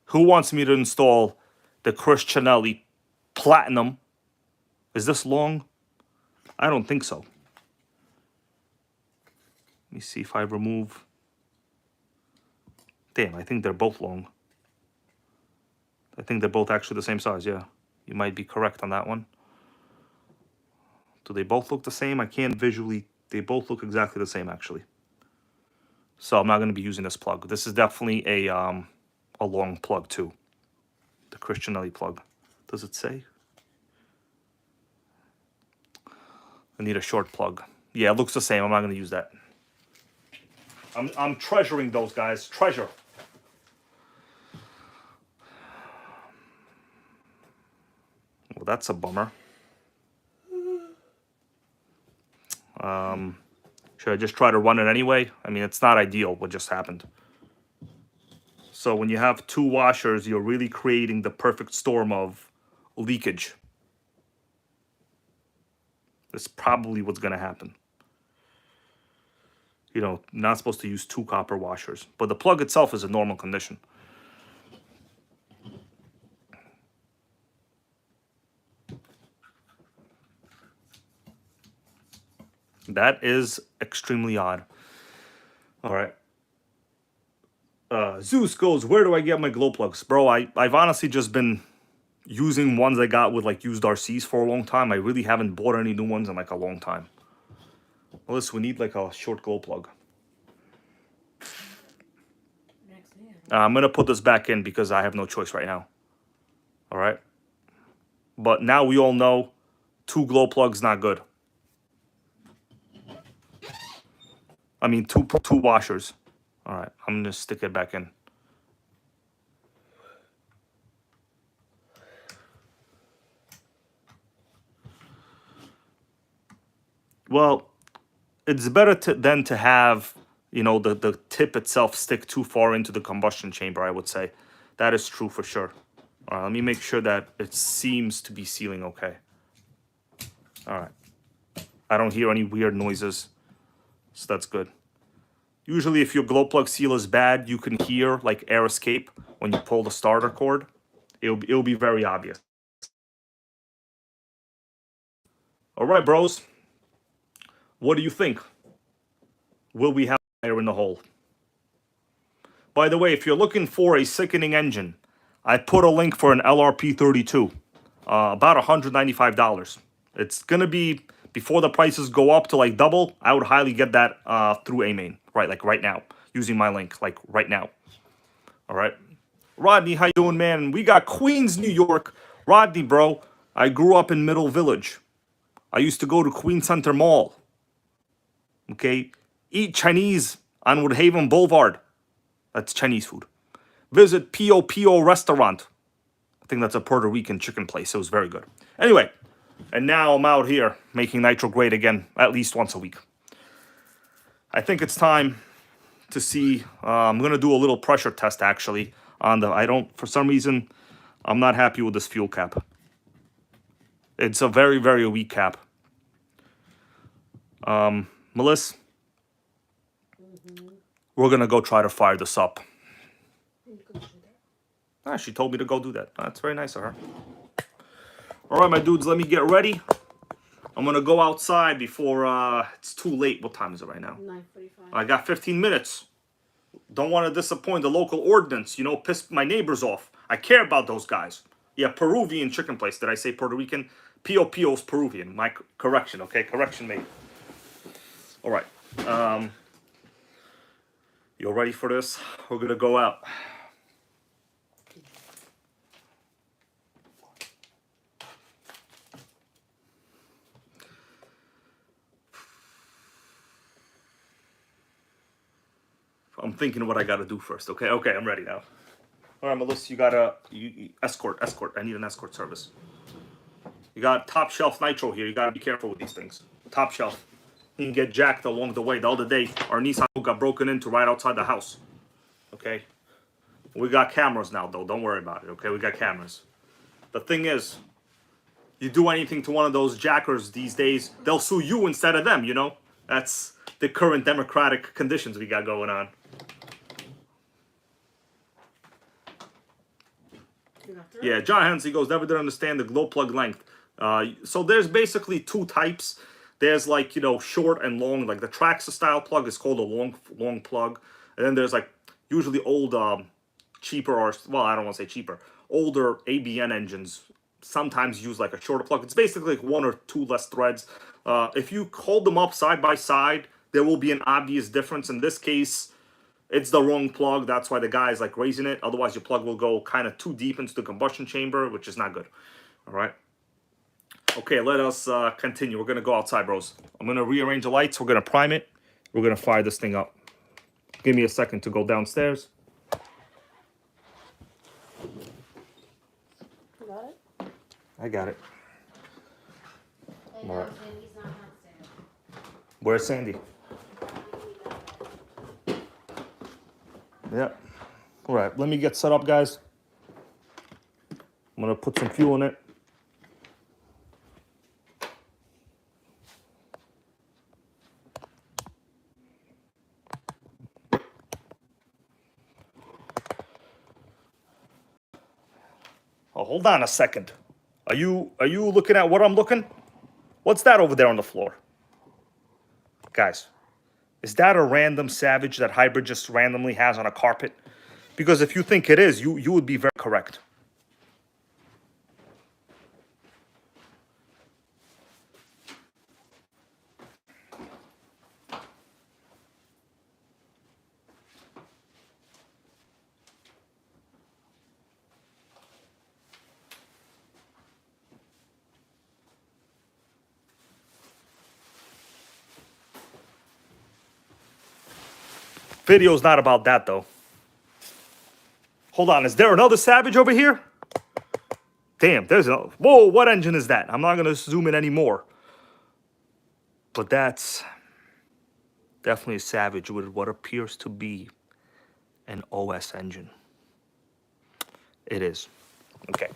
Who wants me to install the Cristianelli Platinum? Is this long? I don't think so. Let me see if I remove. Damn, I think they're both long. I think they're both actually the same size, yeah. You might be correct on that one. Do they both look the same? I can't visually. They both look exactly the same, actually. So I'm not going to be using this plug. This is definitely a long plug, too. The Cristianelli plug. Does it say? I need a short plug. Yeah, it looks the same. I'm not going to use that. I'm treasuring those guys. Treasure. Well, that's a bummer. Should I just try to run it anyway? I mean, it's not ideal what just happened. So when you have two washers, you're really creating the perfect storm of leakage. That's probably what's going to happen. You know, not supposed to use two copper washers. But the plug itself is in normal condition. That is extremely odd. All right. Zeus goes, where do I get my glow plugs? Bro, I've honestly just been using ones I got with like used RCs for a long time. I really haven't bought any new ones in like a long time. Well, listen, we need like a short glow plug. I'm going to put this back in because I have no choice right now. All right. But now we all know two glow plugs not good. I mean, two washers. All right. I'm going to stick it back in. Well, it's better than to have, you know, the tip itself stick too far into the combustion chamber, I would say. That is true for sure. All right, let me make sure that it seems to be sealing okay. All right. I don't hear any weird noises, so that's good. Usually if your glow plug seal is bad, you can hear like air escape when you pull the starter cord. It'll be very obvious. All right, bros. What do you think? Will we have fire in the hole? By the way, if you're looking for a sickening engine, I put a link for an LRP 32, about $195. It's gonna be, before the prices go up to like double, I would highly get that through A-Main, right? Like right now, using my link, like right now. All right, Rodney, how you doing, man? We got Queens, New York. Rodney, bro, I grew up in Middle Village. I used to go to Queen Center Mall. Okay, eat Chinese on Woodhaven Boulevard. That's Chinese food. Visit Pio Pio restaurant. I think that's a Puerto Rican chicken place. It was very good. Anyway, and now I'm out here making Nitro great again, at least once a week. I think it's time to see. I'm gonna do a little pressure test actually on the. For some reason, I'm not happy with this fuel cap. It's a very, very weak cap. Melissa, we're gonna go try to fire this up. She told me to go do that. That's very nice of her. All right, my dudes, let me get ready. I'm gonna go outside before it's too late. What time is it right now? 9:45. I got 15 minutes. Don't want to disappoint the local ordinance. You know, piss my neighbors off. I care about those guys. Yeah, Peruvian chicken place. Did I say Puerto Rican? Pio Pio's Peruvian. My correction. Okay, correction made. All right. You ready for this? We're gonna go out. I'm thinking what I gotta do first. Okay, I'm ready now. All right, Melissa, you gotta escort. I need an escort service. You got top shelf nitro here. You gotta be careful with these things. Top shelf. You can get jacked along the way. The other day, our Nissan got broken into right outside the house. Okay, we got cameras now, though. Don't worry about it. Okay, we got cameras. The thing is, you do anything to one of those jackers these days, they'll sue you instead of them. You know, That's the current democratic conditions we got going on. Yeah, John Hensley goes, never did understand the glow plug length. So there's basically two types. There's like, you know, short and long. Like the Traxxas style plug is called a long plug. And then there's like usually old, cheaper, or, well, I don't want to say cheaper, older ABN engines sometimes use like a shorter plug. It's basically like one or two less threads. If you hold them up side by side, there will be an obvious difference. In this case, it's the wrong plug. That's why the guy is like raising it. Otherwise, your plug will go kind of too deep into the combustion chamber, which is not good. All right. Okay, let us continue. We're going to go outside, bros. I'm going to rearrange the lights. We're going to prime it. We're going to fire this thing up. Give me a second to go downstairs. You got it? I got it. Hey, All right. no, he's not downstairs. Where's Sandy? Yeah. All right, let me get set up, guys. I'm going to put some fuel in it. Oh, hold on a second. Are you looking at what I'm looking? What's that over there on the floor? Guys, is that a random Savage that Hybrid just randomly has on a carpet? Because if you think it is, you would be very correct. Video's not about that, though. Hold on, is there another Savage over here? Damn, there's a... Whoa, what engine is that? I'm not going to zoom in anymore. But that's definitely a Savage with what appears to be an OS engine. It is. Okay.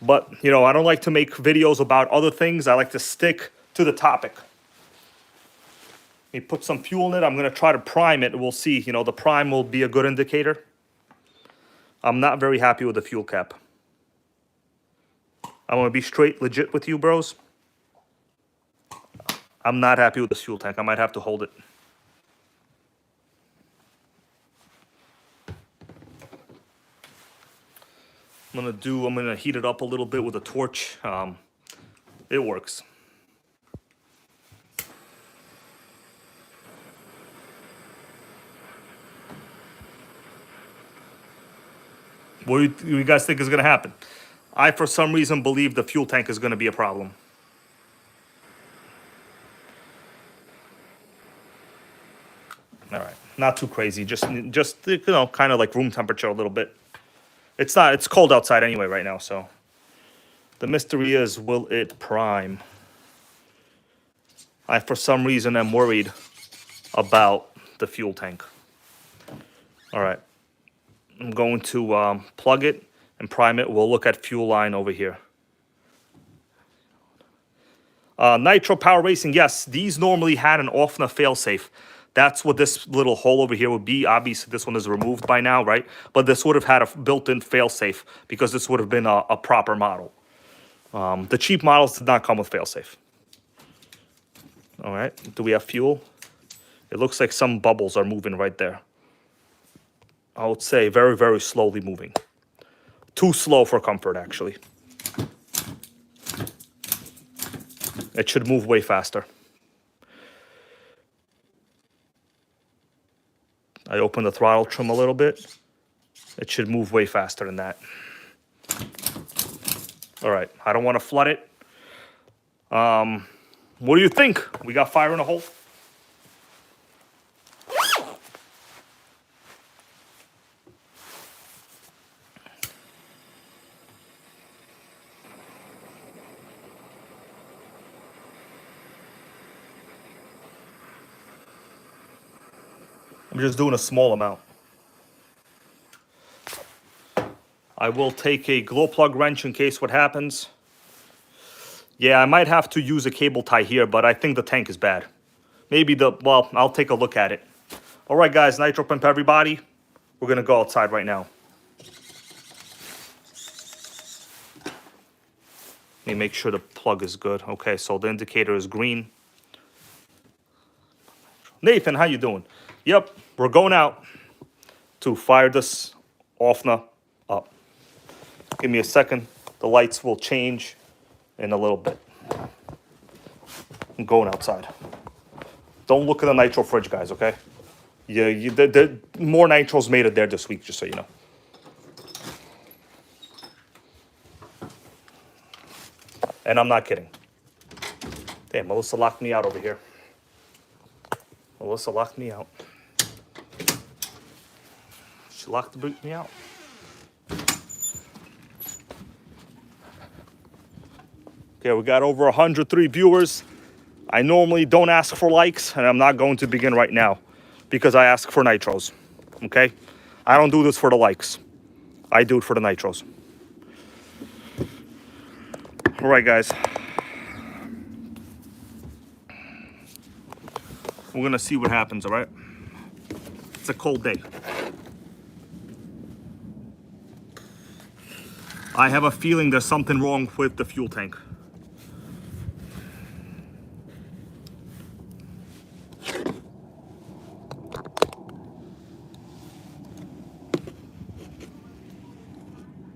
But, you know, I don't like to make videos about other things. I like to stick to the topic. Let me put some fuel in it. I'm going to try to prime it. We'll see. You know, the prime will be a good indicator. I'm not very happy with the fuel cap. I'm going to be straight legit with you, bros. I'm not happy with the fuel tank. I might have to hold it. I'm going to heat it up a little bit with a torch. It works. What do you guys think is going to happen? I, for some reason, believe the fuel tank is going to be a problem. All right, not too crazy. Just you know, kind of like room temperature a little bit. It's not. It's cold outside anyway right now, so the mystery is, will it prime? I, for some reason, am worried about the fuel tank. All right. I'm going to plug it and prime it. We'll look at fuel line over here. Nitro Power Racing, yes, these normally had an OFNA failsafe. That's what this little hole over here would be. Obviously, this one is removed by now, right? But this would have had a built-in failsafe because this would have been a proper model. The cheap models did not come with failsafe. All right, do we have fuel? It looks like some bubbles are moving right there. I would say very, very slowly moving. Too slow for comfort, actually. It should move way faster. I open the throttle trim a little bit. It should move way faster than that. All right, I don't want to flood it. What do you think? We got fire in a hole? I'm just doing a small amount. I will take a glow plug wrench in case what happens. Yeah, I might have to use a cable tie here, but I think the tank is bad. Maybe well, I'll take a look at it. All right, guys, Nitro Pimp everybody. We're gonna go outside right now. Let me make sure the plug is good. Okay, so the indicator is green. Nathan, how you doing? Yep, we're going out to fire this OFNA up. Give me a second. The lights will change in a little bit. I'm going outside. Don't look at the nitro fridge, guys, okay? Yeah, more nitros made it there this week, just so you know. And I'm not kidding. Damn, Melissa locked me out over here. Melissa locked me out. She locked me out. Okay, we got over 103 viewers. I normally don't ask for likes, and I'm not going to begin right now because I ask for nitros, okay? I don't do this for the likes. I do it for the nitros. All right, guys. We're gonna see what happens, all right? It's a cold day. I have a feeling there's something wrong with the fuel tank.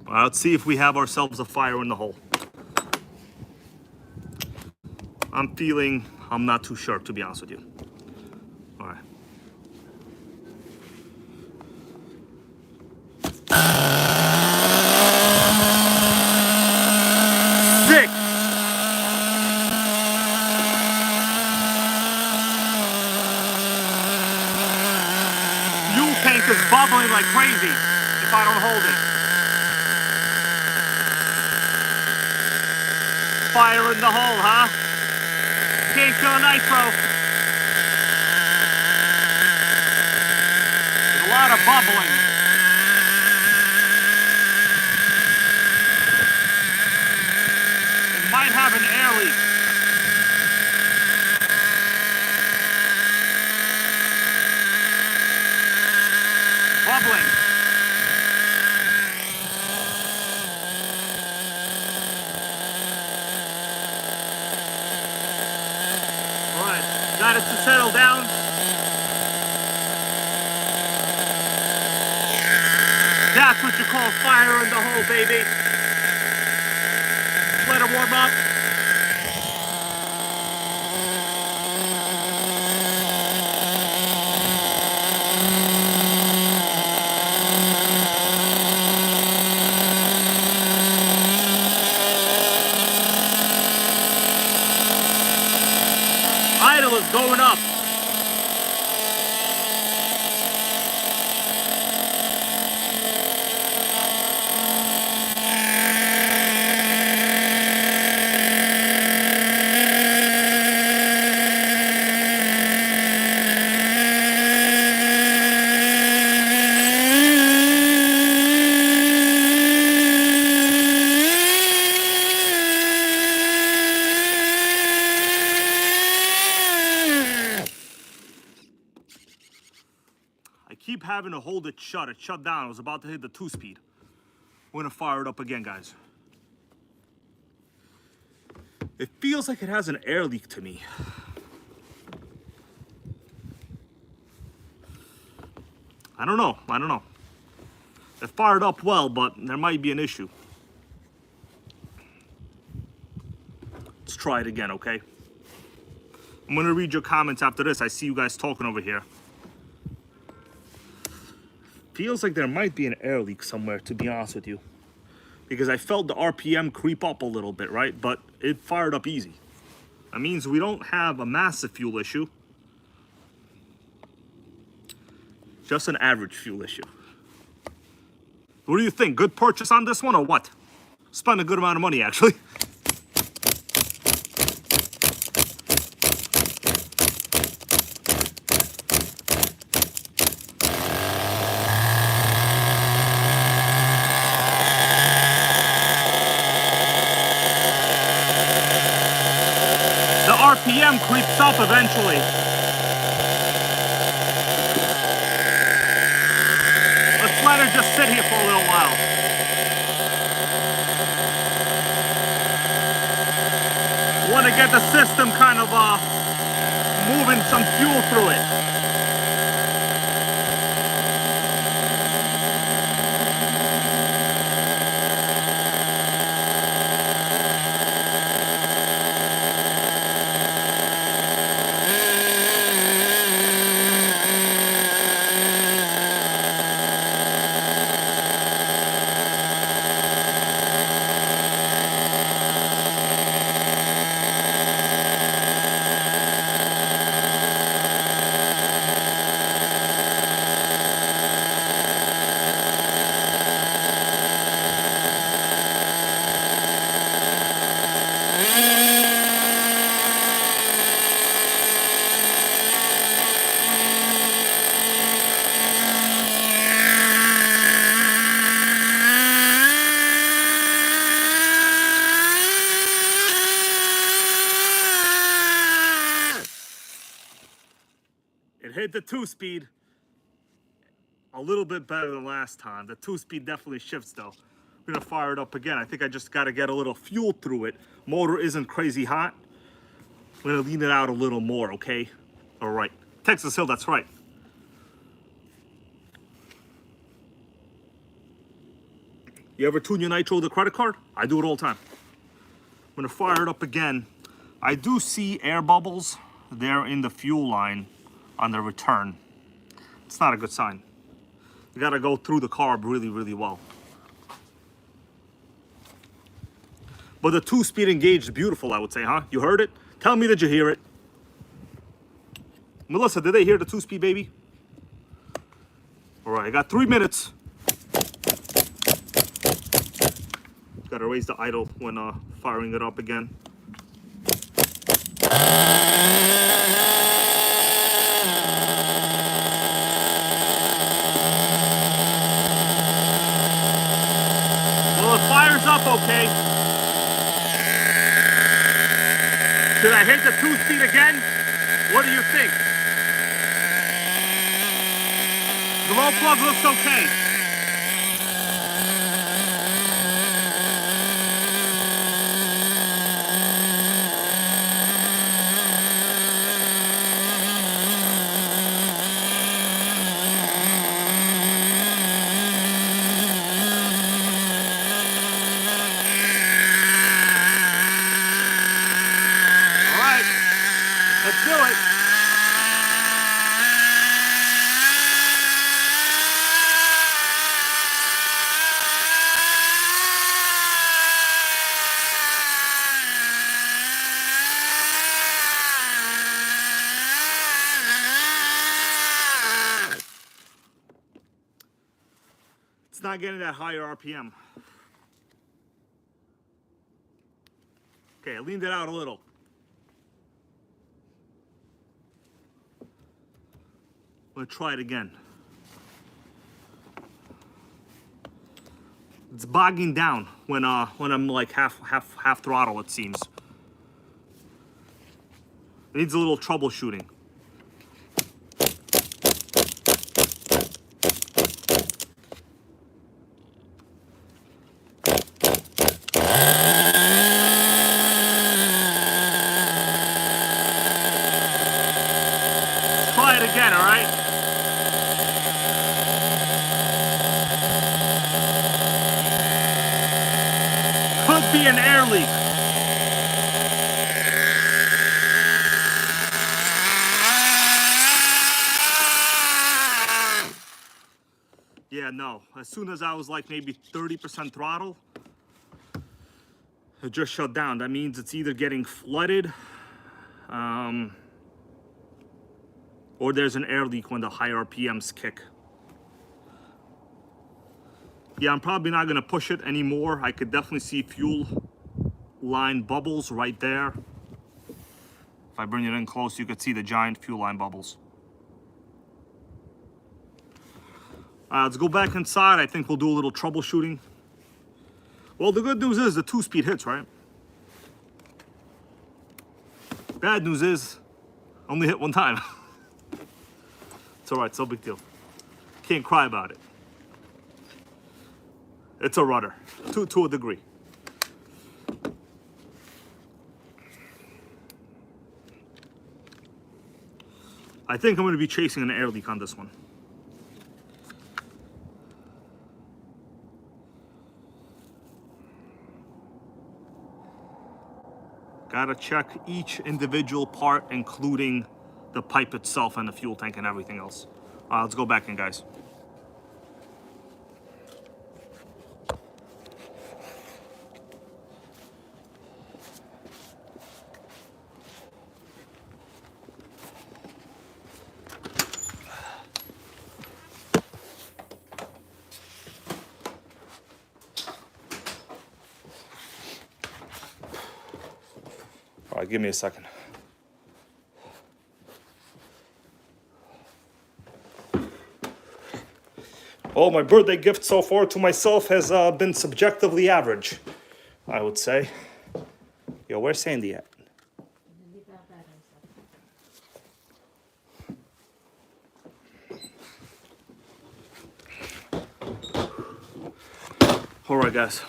Let's see if we have ourselves a fire in the hole. I'm not too sure, to be honest with you. All right. Sick! Fuel tank is bubbling like crazy if I don't hold it. Fire in the hole, huh? Can't kill nitro. There's a lot of bubbling. It might have an air leak. Bubbling. Got it to settle down. That's what you call fire in the hole, baby. Let it warm up. Idle is going up. I keep having to hold it shut. It shut down. I was about to hit the 2-speed. We're gonna fire it up again, guys. It feels like it has an air leak to me. I don't know. It fired up well, but there might be an issue. Let's try it again, okay? I'm gonna read your comments after this. I see you guys talking over here. Feels like there might be an air leak somewhere, to be honest with you. Because I felt the RPM creep up a little bit, right? But it fired up easy. That means we don't have a massive fuel issue. Just an average fuel issue. What do you think? Good purchase on this one or what? Spent a good amount of money, actually. RPM creeps up eventually. Let's let her just sit here for a little while. Want to get the system kind of moving some fuel through it. It hit the 2-speed a little bit better than last time. The 2-speed definitely shifts though. I'm gonna fire it up again. I think I just gotta get a little fuel through it. Motor isn't crazy hot. I'm gonna lean it out a little more, okay? All right, Texas Hill, that's right. You ever tune your nitro with a credit card? I do it all the time. I'm gonna fire it up again. I do see air bubbles there in the fuel line on the return. It's not a good sign. You gotta go through the carb really, really well. But the 2-speed engaged is beautiful, I would say, huh? You heard it? Tell me that you hear it. Melissa, did they hear the 2-speed, baby? All right, I got 3 minutes. Gotta raise the idle when firing it up again. Well, it fires up okay. Should I hit the 2-speed again? What do you think? The low plug looks okay. Let's do it. It's not getting that higher RPM. Okay, I leaned it out a little. I'm gonna try it again. It's bogging down when I'm like half throttle, it seems. It needs a little troubleshooting. Try it again, all right? Could be an air leak. Yeah, no. As soon as I was like maybe 30% throttle, it just shut down. That means it's either getting flooded, or there's an air leak when the high RPMs kick. Yeah, I'm probably not gonna push it anymore. I could definitely see fuel line bubbles right there. If I bring it in close, you could see the giant fuel line bubbles. Let's go back inside. I think we'll do a little troubleshooting. Well, the good news is the 2-speed hits, right? Bad news is, only hit one time. It's all right, it's no big deal. Can't cry about it. It's a rudder, to a degree. I think I'm going to be chasing an air leak on this one. Gotta check each individual part, including the pipe itself and the fuel tank and everything else. Let's go back in, guys. All right, give me a second. Oh, my birthday gift so far to myself has been subjectively average, I would say. Yo, where's Sandy at? All right, guys,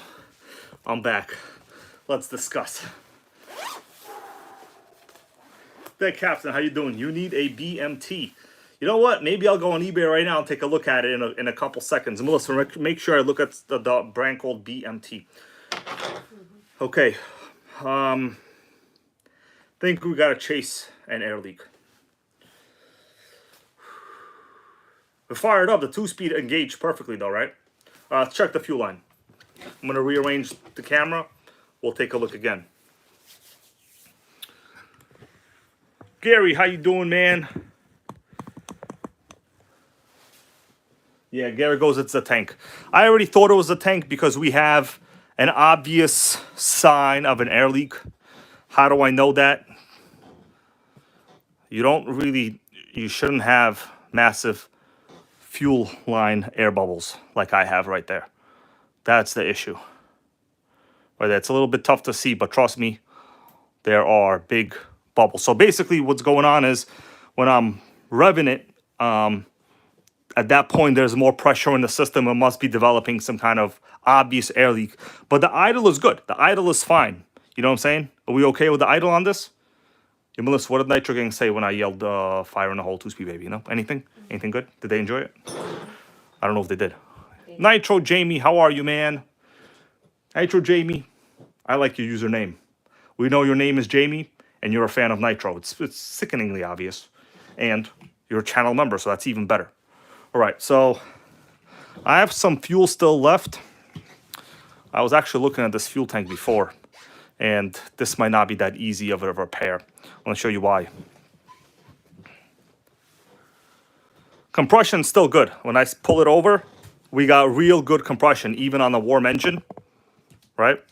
I'm back. Let's discuss. Hey, Captain, how you doing? You need a BMT. You know what? Maybe I'll go on eBay right now and take a look at it in a couple seconds. Melissa, make sure I look at the brand called BMT. Okay. Think we gotta chase an air leak. We fired up. The 2-speed engaged perfectly though, right? Let's check the fuel line. I'm gonna rearrange the camera. We'll take a look again. Gary, how you doing, man? Yeah, Gary goes, it's the tank. I already thought it was the tank because we have an obvious sign of an air leak. How do I know that? You shouldn't have massive fuel line air bubbles like I have right there. That's the issue. Right, it's a little bit tough to see, but trust me, there are big bubbles. So basically what's going on is when I'm revving it, at that point there's more pressure in the system. It must be developing some kind of obvious air leak. But the idle is good. The idle is fine. You know what I'm saying? Are we okay with the idle on this? Yeah, Melissa, what did Nitro Gang say when I yelled fire in the hole 2-speed, baby? You know? Anything? Anything good? Did they enjoy it? I don't know if they did. Nitro Jamie, how are you, man? Nitro Jamie, I like your username. We know your name is Jamie, and you're a fan of Nitro. It's sickeningly obvious. And you're a channel member, so that's even better. All right, so I have some fuel still left. I was actually looking at this fuel tank before, and this might not be that easy of a repair. I want to show you why. Compression's still good. When I pull it over, we got real good compression, even on the warm engine, right?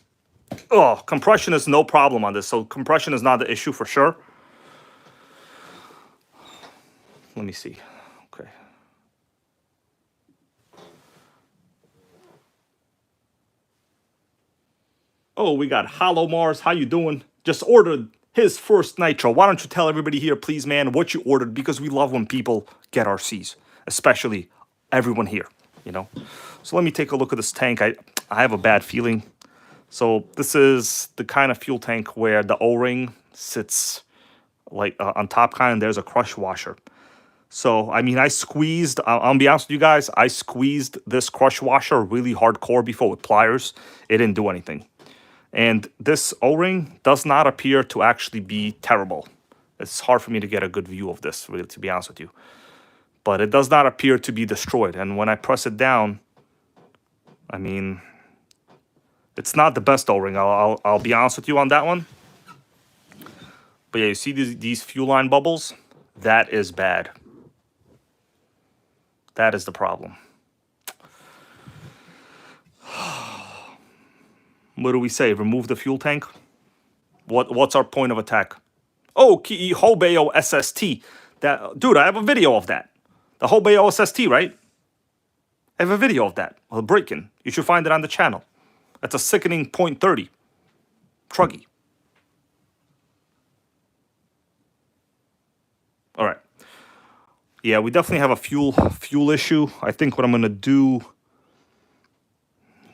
Oh, compression is no problem on this, so compression is not the issue for sure. Let me see. Okay. Oh, we got Hollow Mars. How you doing? Just ordered his first Nitro. Why don't you tell everybody here, please, man, what you ordered? Because we love when people get RCs, especially everyone here, you know? So let me take a look at this tank. I have a bad feeling. So this is the kind of fuel tank where the O-ring sits like on top kind, and there's a crush washer. So, I mean, I'll be honest with you guys, I squeezed this crush washer really hardcore before with pliers. It didn't do anything. And this O-ring does not appear to actually be terrible. It's hard for me to get a good view of this, really, to be honest with you. But it does not appear to be destroyed. And when I press it down, I mean, it's not the best O-ring. I'll be honest with you on that one. But yeah, you see these fuel line bubbles? That is bad. That is the problem. What do we say? Remove the fuel tank? What's our point of attack? Oh, Hobeo SST. Dude, I have a video of that. The Hobeo SST, right? I have a video of that. Well, break-in. You should find it on the channel. That's a sickening .30. Truggy. All right. Yeah, we definitely have a fuel issue. I think what I'm gonna do,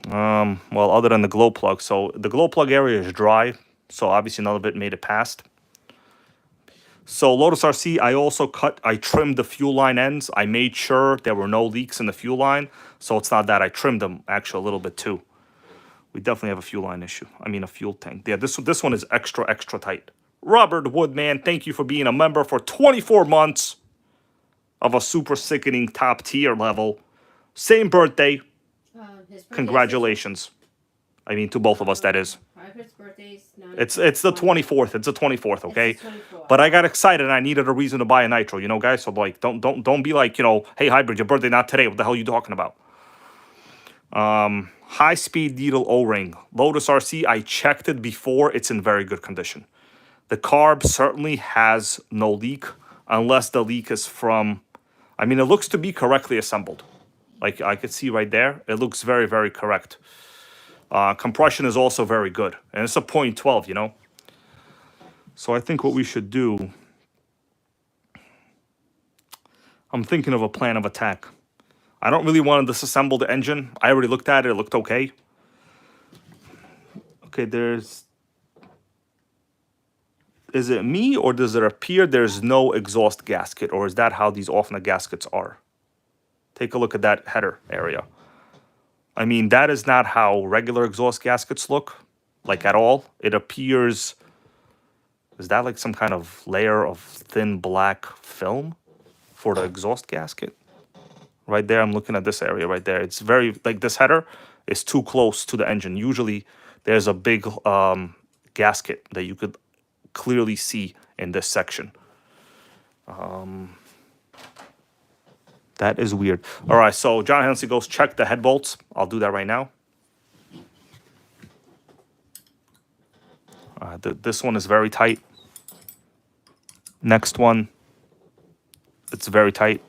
well, other than the glow plug. So the glow plug area is dry. So obviously none of it made it past. So Lotus RC, I trimmed the fuel line ends. I made sure there were no leaks in the fuel line. So it's not that I trimmed them actually a little bit too. We definitely have a fuel line issue. I mean a fuel tank. Yeah, this one is extra tight. Robert Woodman, thank you for being a member for 24 months of a super sickening top tier level. Same birthday. His birthday. Congratulations. I mean, to both of us, that is. His birthday's It's the 24th. It's the 24th, okay? It's the 24th. But I got excited and I needed a reason to buy a Nitro, you know, guys? So like don't be like, you know, hey Hybrid, your birthday not today. What the hell are you talking about? High speed needle O-ring. Lotus RC, I checked it before. It's in very good condition. The carb certainly has no leak unless the leak is from, I mean, it looks to be correctly assembled. Like I could see right there, it looks very correct. Compression is also very good, and it's a .12, you know. So I think what we should do, I'm thinking of a plan of attack. I don't really want to disassemble the engine. I already looked at it. It looked okay. Okay, is it me or does it appear there's no exhaust gasket, or is that how these OFNA gaskets are? Take a look at that header area. I mean, that is not how regular exhaust gaskets look, like at all. It appears, is that like some kind of layer of thin black film for the exhaust gasket? Right there, I'm looking at this area right there. It's very, like this header is too close to the engine. Usually there's a big gasket that you could clearly see in this section. That is weird. All right, so John Hensley goes check the head bolts. I'll do that right now. This one is very tight. Next one, it's very tight.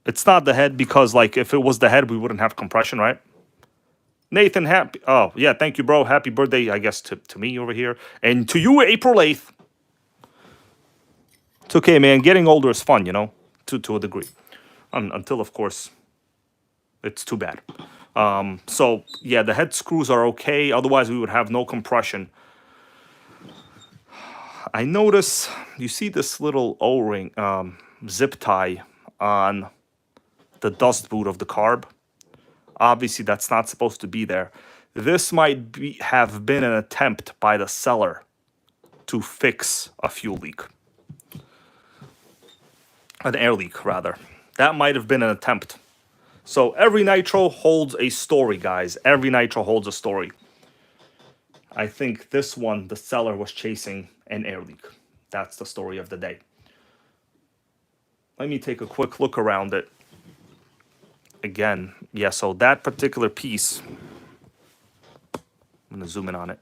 It's not the head because, like, if it was the head, we wouldn't have compression, right? Nathan, happy. Oh, yeah, thank you, bro. Happy birthday, I guess, to me over here. And to you, April 8th. It's okay, man. Getting older is fun, you know, to a degree. Until, of course, it's too bad. So, yeah, the head screws are okay. Otherwise, we would have no compression. I notice, you see this little O-ring, zip tie on the dust boot of the carb. Obviously, that's not supposed to be there. This might have been an attempt by the seller to fix a fuel leak. An air leak, rather. That might have been an attempt. So every Nitro holds a story, guys. Every Nitro holds a story. I think this one, the seller was chasing an air leak. That's the story of the day. Let me take a quick look around it. Again, yeah, so that particular piece, I'm going to zoom in on it.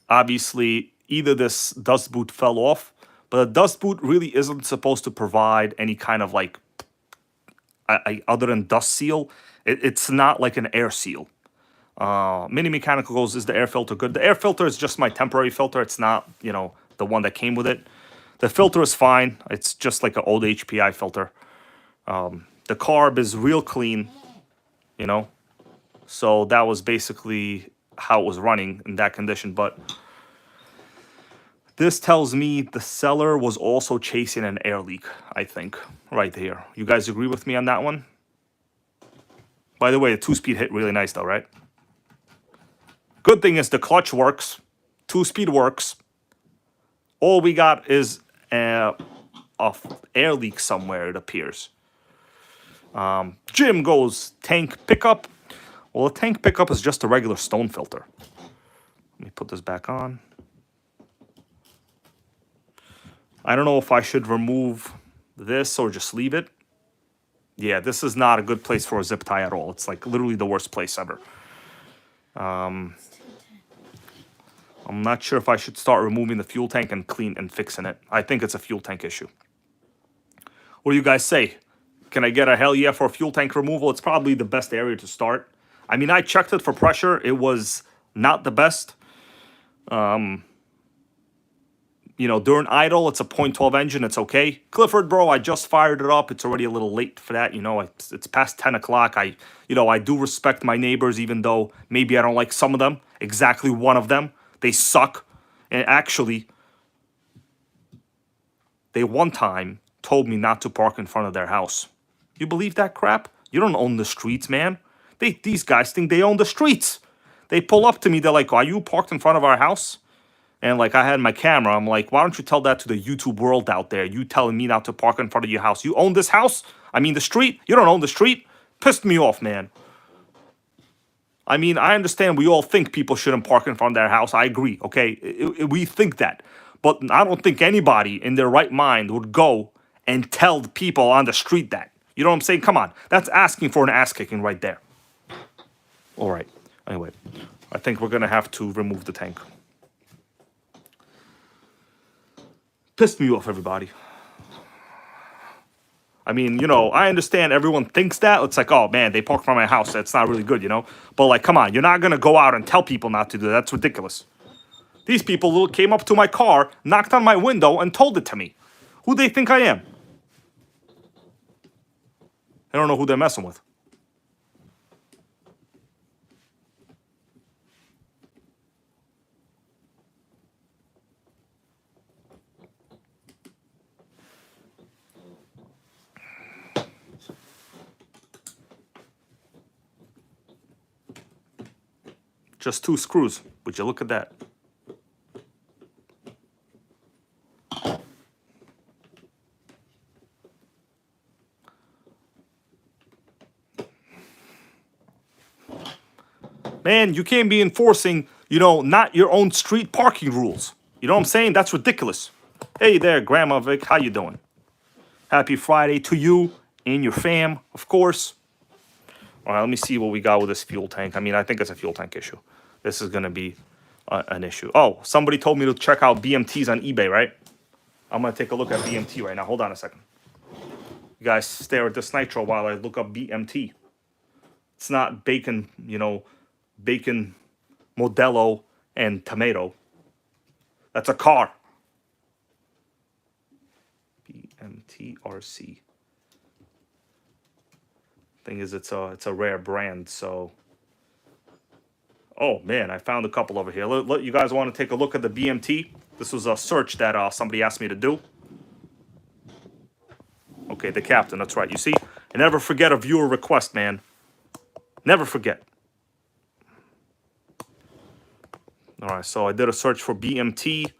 Obviously, either this dust boot fell off, but a dust boot really isn't supposed to provide any kind of like, other than dust seal, it's not like an air seal. Mini Mechanical goes, is the air filter good? The air filter is just my temporary filter. It's not, you know, the one that came with it. The filter is fine. It's just like an old HPI filter. The carb is real clean, you know. So that was basically how it was running in that condition. But this tells me the seller was also chasing an air leak, I think, right here. You guys agree with me on that one? By the way, the 2-speed hit really nice though, right? Good thing is the clutch works. 2-speed works. All we got is a air leak somewhere, it appears. Jim goes, tank pickup. Well, a tank pickup is just a regular stone filter. Let me put this back on. I don't know if I should remove this or just leave it. Yeah, this is not a good place for a zip tie at all. It's like literally the worst place ever. I'm not sure if I should start removing the fuel tank and fixing it. I think it's a fuel tank issue. What do you guys say? Can I get a hell yeah for fuel tank removal? It's probably the best area to start. I mean, I checked it for pressure. It was not the best. You know, during idle, it's a .12 engine. It's okay. Clifford, bro, I just fired it up. It's already a little late for that. You know, it's past 10 o'clock. I do respect my neighbors, even though maybe I don't like some of them. Exactly one of them. They suck. And actually, they one time told me not to park in front of their house. You believe that crap? You don't own the streets, man. These guys think they own the streets. They pull up to me. They're like, are you parked in front of our house? And like I had my camera, I'm like, why don't you tell that to the YouTube world out there? You telling me not to park in front of your house. You own this house? I mean the street? You don't own the street? Pissed me off, man. I mean, I understand we all think people shouldn't park in front of their house. I agree, okay? We think that. But I don't think anybody in their right mind would go and tell the people on the street that. You know what I'm saying? Come on. That's asking for an ass kicking right there. All right. Anyway, I think we're going to have to remove the tank. Pissed me off, everybody. I mean, you know, I understand everyone thinks that. It's like, oh, man, they parked from my house. That's not really good, you know? But, like, come on. You're not going to go out and tell people not to do that. That's ridiculous. These people came up to my car, knocked on my window, and told it to me. Who they think I am? I don't know who they're messing with. Just 2 screws. Would you look at that? Man, you can't be enforcing, you know, not your own street parking rules. You know what I'm saying? That's ridiculous. Hey there, Grandma Vic. How you doing? Happy Friday to you and your fam, of course. All right, let me see what we got with this fuel tank. I mean, I think it's a fuel tank issue. This is going to be an issue. Oh, somebody told me to check out BMTs on eBay, right? I'm going to take a look at BMT right now. Hold on a second. You guys stare at this Nitro while I look up BMT. It's not bacon, you know, bacon, Modelo, and tomato. That's a car. BMTRC. Thing is, it's a rare brand, so. Oh man, I found a couple over here. You guys want to take a look at the BMT? This was a search that somebody asked me to do. Okay, the captain. That's right. You see, and never forget a viewer request, man. Never forget. All right, so I did a search for BMT.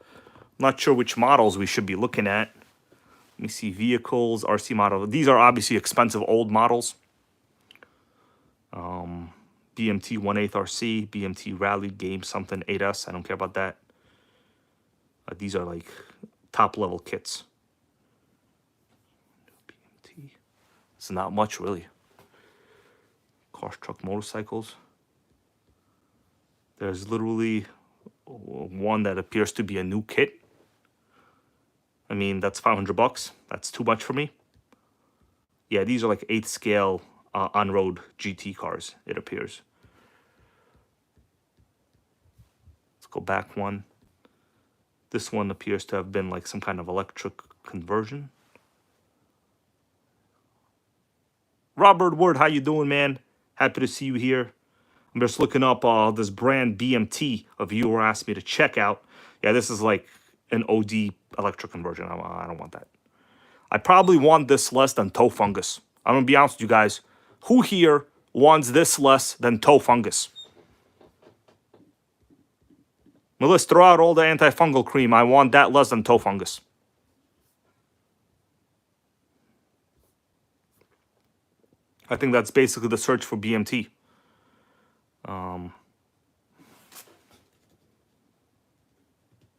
Not sure which models we should be looking at. Let me see, vehicles, RC model. These are obviously expensive old models. BMT 1/8 RC, BMT Rally Game something 8S. I don't care about that. These are like top level kits. BMT. It's not much really. Cars, truck, motorcycles. There's literally one that appears to be a new kit. I mean, that's $500. That's too much for me. Yeah, these are like 8th scale on-road GT cars, it appears. Let's go back one. This one appears to have been like some kind of electric conversion. Robert Ward, how you doing, man? Happy to see you here. I'm just looking up this brand BMT a viewer asked me to check out. Yeah, this is like an OD electric conversion. I don't want that. I probably want this less than toe fungus. I'm going to be honest with you guys. Who here wants this less than toe fungus? Melissa, throw out all the antifungal cream. I want that less than toe fungus. I think that's basically the search for BMT. Let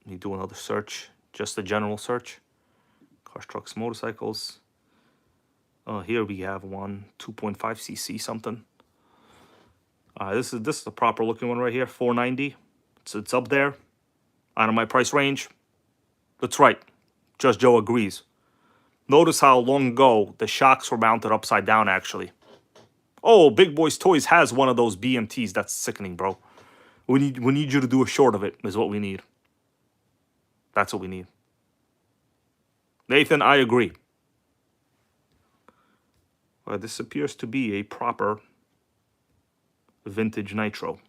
me do another search. Just a general search. Cars, trucks, motorcycles. Here we have one, 2.5 cc something. This is a proper looking one right here, $490. It's up there, out of my price range. That's right. Just Joe agrees. Notice how long ago the shocks were mounted upside down, actually. Oh, Big Boys Toys has one of those BMTs. That's sickening, bro. We need you to do a short of it, is what we need. That's what we need. Nathan, I agree. Well, this appears to be a proper vintage Nitro.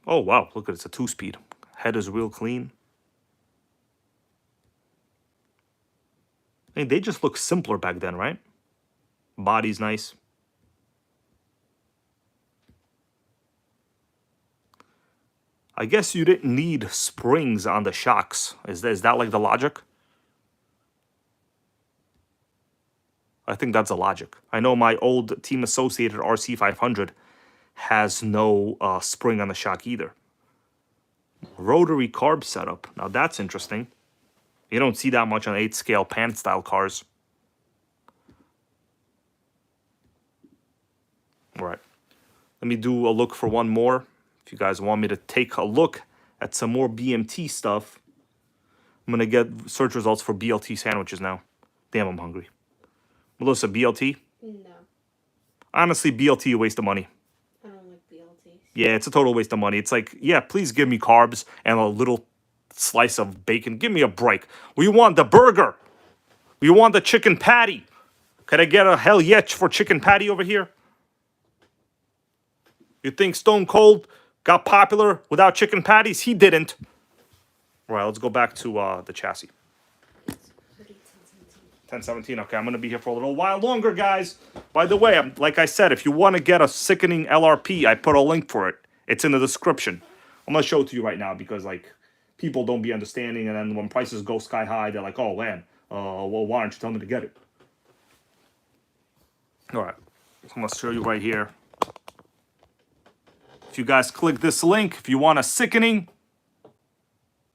Oh, wow. Look at it. It's a 2-speed. Head is real clean. I mean, they just look simpler back then, right? Body's nice. I guess you didn't need springs on the shocks. Is that like the logic? I think that's the logic. I know my old Team Associated RC500 has no spring on the shock either. Rotary carb setup. Now that's interesting. You don't see that much on 8-scale pan style cars. All right. Let me do a look for one more. If you guys want me to take a look at some more BMT stuff, I'm going to get search results for BLT sandwiches now. Damn, I'm hungry. Melissa, BLT? No, Honestly, BLT, a waste of money. I don't like BLTs. Yeah, it's a total waste of money. It's like, yeah, please give me carbs and a little slice of bacon. Give me a break. We want the burger. We want the chicken patty. Could I get a hell yes for chicken patty over here? You think Stone Cold got popular without chicken patties? He didn't. All right, let's go back to the chassis. It's pretty 1017. Okay, I'm going to be here for a little while longer, guys. By the way, like I said, if you want to get a sickening LRP, I put a link for it. It's in the description. I'm going to show it to you right now because, like, people don't be understanding. And then when prices go sky high, they're like, oh, man, well, why aren't you telling me to get it? All right, so I'm going to show you right here. If you guys click this link, if you want a sickening,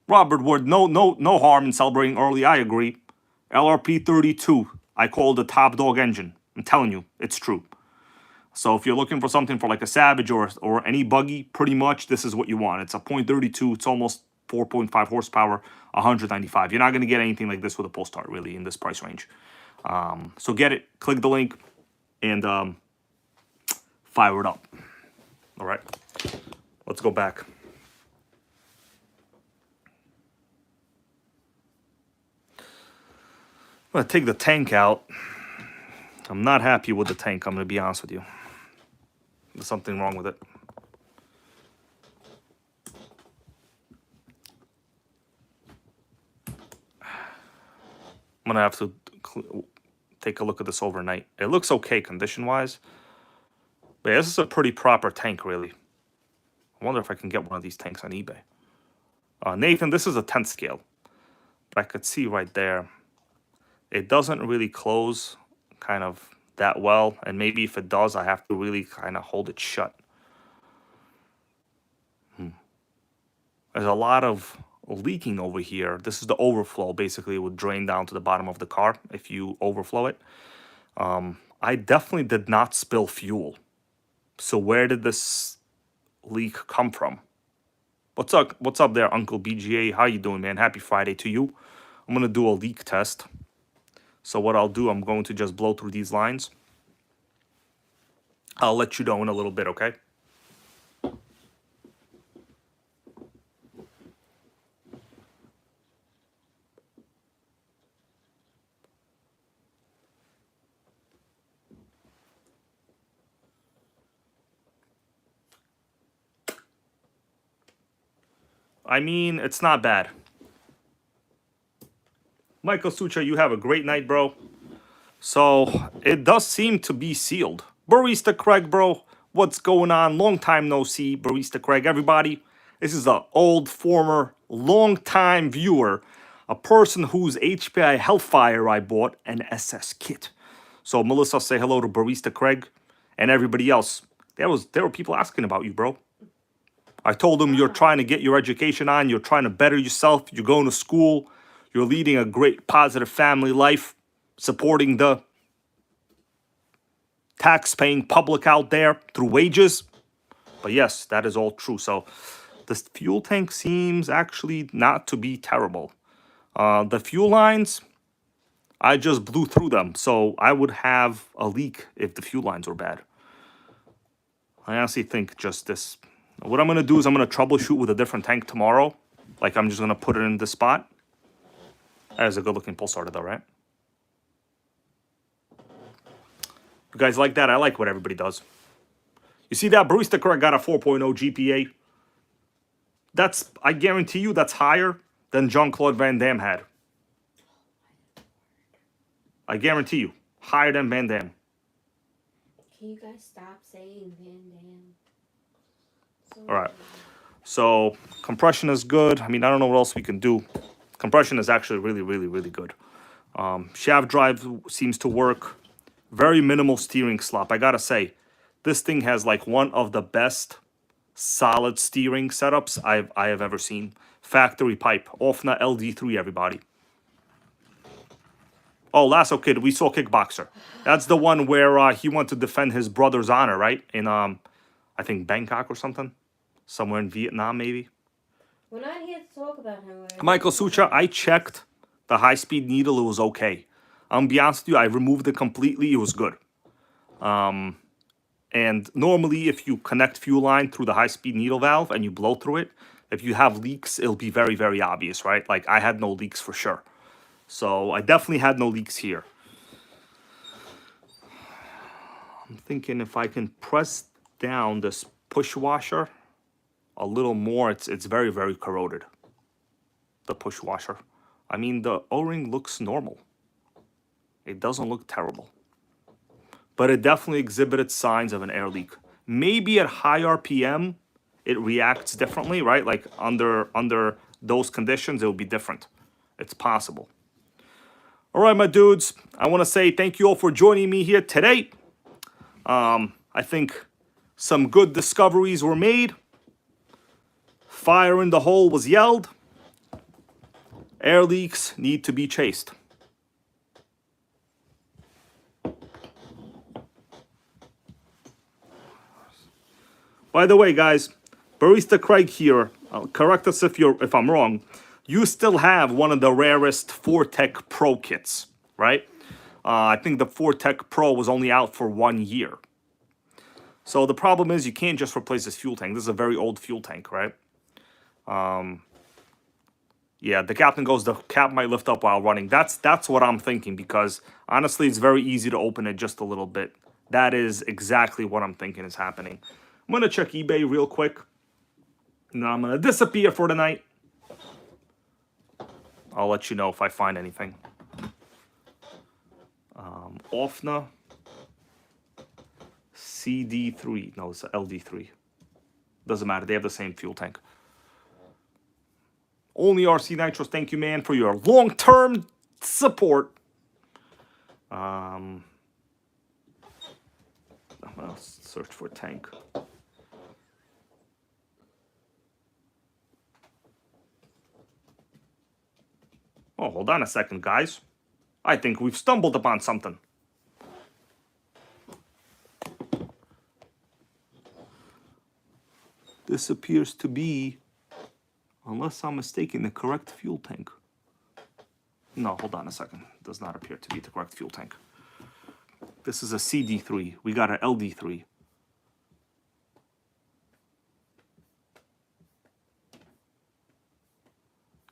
Robert Wood, no harm in celebrating early. I agree. LRP 32. I call the top dog engine. I'm telling you, it's true. So if you're looking for something for like a Savage or any buggy, pretty much this is what you want. It's a .32. It's almost 4.5 horsepower, 195. You're not going to get anything like this with a pull start, really, in this price range. So get it. Click the link and fire it up. All right. Let's go back. I'm going to take the tank out. I'm not happy with the tank, I'm going to be honest with you. There's something wrong with it. I'm going to have to take a look at this overnight. It looks okay condition-wise. But yeah, this is a pretty proper tank, really. I wonder if I can get one of these tanks on eBay. Nathan, this is a 10th scale. But I could see right there. It doesn't really close kind of that well. And maybe if it does, I have to really kind of hold it shut. There's a lot of leaking over here. This is the overflow. Basically, it would drain down to the bottom of the car if you overflow it. I definitely did not spill fuel. So where did this leak come from? What's up? What's up there, Uncle BGA? How you doing, man? Happy Friday to you. I'm gonna do a leak test. So what I'll do, I'm going to just blow through these lines. I'll let you know in a little bit, okay? I mean, it's not bad. Michael Sucha, you have a great night, bro. So, it does seem to be sealed. Barista Craig, bro, what's going on? Long time no see, Barista Craig. Everybody, this is an old, former, long-time viewer. A person whose HPI Hellfire I bought an SS kit. So, Melissa, say hello to Barista Craig and everybody else. There were people asking about you, bro. I told them you're trying to get your education on. You're trying to better yourself. You're going to school. You're leading a great, positive family life. Supporting the tax-paying public out there through wages. But yes, that is all true. So this fuel tank seems actually not to be terrible. The fuel lines, I just blew through them. So I would have a leak if the fuel lines were bad. I honestly think just this What I'm going to do is I'm going to troubleshoot with a different tank tomorrow. Like, I'm just going to put it in this spot. That is a good-looking pull starter, though, right? You guys like that? I like what everybody does. You see that Barista Correct got a 4.0 GPA? That's, I guarantee you, that's higher than Jean-Claude Van Damme had. I guarantee you, higher than Van Damme. Can you guys stop saying Van Damme? All right. So compression is good. I mean, I don't know what else we can do. Compression is actually really, really, really good. Shaft drive seems to work. Very minimal steering slop. I gotta say, this thing has like one of the best solid steering setups I have ever seen. Factory pipe, OFNA LD3, everybody. Oh, Lasso Kid, we saw Kickboxer. That's the one where he went to defend his brother's honor, right? In I think Bangkok or something, somewhere in Vietnam, maybe. We're not here to talk about him. Michael Sucha, I checked the high-speed needle. It was okay. I'm gonna be honest with you, I removed it completely. It was good. And normally, if you connect fuel line through the high-speed needle valve and you blow through it, if you have leaks, it'll be very, very obvious, right? Like, I had no leaks for sure. So, I definitely had no leaks here. I'm thinking if I can press down this push washer a little more, it's very, very corroded. The push washer. I mean, the O-ring looks normal. It doesn't look terrible. But it definitely exhibited signs of an air leak. Maybe at high RPM, it reacts differently, right? Like under those conditions, it will be different. It's possible. All right, my dudes. I want to say thank you all for joining me here today. I think some good discoveries were made. Fire in the hole was yelled. Air leaks need to be chased. By the way, guys, Barista Craig here. Correct us if I'm wrong. You still have one of the rarest Fortec Pro kits, right? I think the Fortec Pro was only out for 1 year. So the problem is you can't just replace this fuel tank. This is a very old fuel tank, right? Yeah, the captain goes, the cap might lift up while running. That's what I'm thinking, because honestly, it's very easy to open it just a little bit. That is exactly what I'm thinking is happening. I'm going to check eBay real quick. And then I'm going to disappear for the night. I'll let you know if I find anything. OFNA CD3. No, it's LD3. Doesn't matter. They have the same fuel tank. Only RC Nitros. Thank you, man, for your long-term support. I'm going to search for tank. Oh, hold on a second, guys. I think we've stumbled upon something. This appears to be, unless I'm mistaken, the correct fuel tank. No, hold on a second. It does not appear to be the correct fuel tank. This is a CD3. We got an LD3.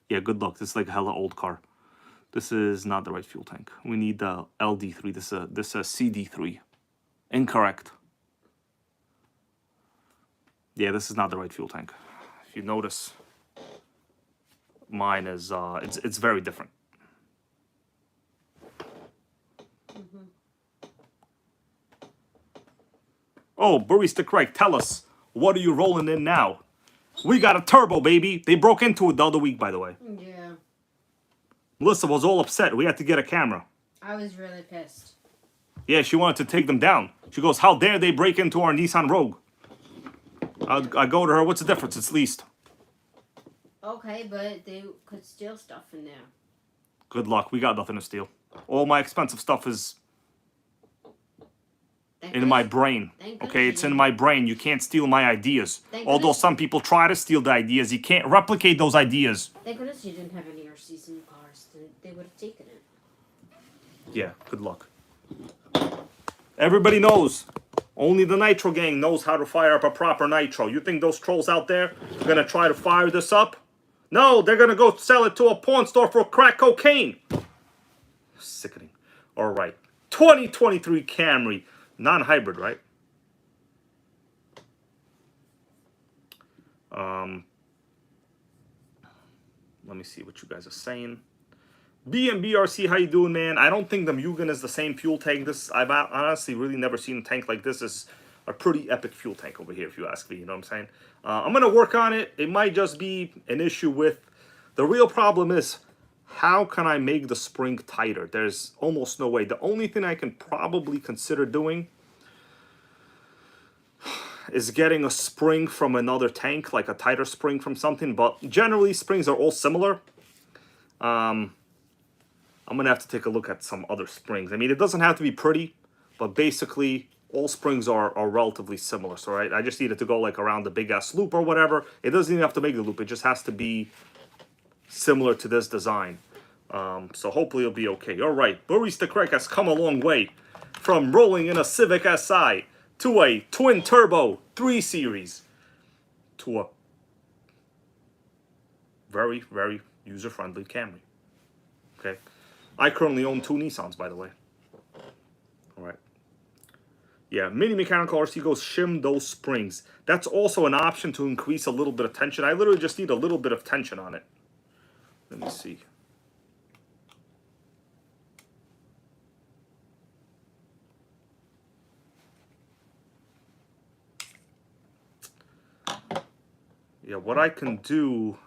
Yeah, good luck. This is like a hella old car. This is not the right fuel tank. We need the LD3. This is a CD3. Incorrect. Yeah, this is not the right fuel tank. If you notice, mine is it's very different. Oh, Barista Craig, tell us, what are you rolling in now? We got a turbo, baby. They broke into it the other week, by the way. Yeah. Melissa was all upset. We had to get a camera. I was really pissed. Yeah, she wanted to take them down. She goes, how dare they break into our Nissan Rogue? I go to her, what's the difference? It's leased. Okay, but they could steal stuff in there. Good luck. We got nothing to steal. All my expensive stuff is in my brain. Okay, it's in my brain. You can't steal my ideas. Although some people try to steal the ideas, you can't replicate those ideas. Thank goodness you didn't have any RCs in your cars. They would have taken it. Yeah, good luck. Everybody knows Only the Nitro gang knows how to fire up a proper Nitro. You think those trolls out there are going to try to fire this up? No, they're going to go sell it to a pawn store for crack cocaine. Sickening. All right. 2023 Camry. Non-hybrid, right? Let me see what you guys are saying. BRC, how you doing, man? I don't think the Mugen is the same fuel tank. I've honestly really never seen a tank like this. Is a pretty epic fuel tank over here, if you ask me. You know what I'm saying? I'm gonna work on it. It might just be an issue with the real problem is how can I make the spring tighter? There's almost no way. The only thing I can probably consider doing is getting a spring from another tank, like a tighter spring from something. But generally, springs are all similar. I'm going to have to take a look at some other springs. I mean, it doesn't have to be pretty, but basically, all springs are relatively similar. So, right, I just need it to go, like, around the big-ass loop or whatever. It doesn't even have to make the loop. It just has to be similar to this design. So, hopefully, it'll be okay. All right, Barista Craig has come a long way from rolling in a Civic Si to a twin-turbo 3 Series to a very, very user-friendly Camry. Okay? I currently own 2 Nissans, by the way. All right. Yeah, Mini Mechanical RC goes shim those springs. That's also an option to increase a little bit of tension. I literally just need a little bit of tension on it. Let me see. Yeah, what I can do...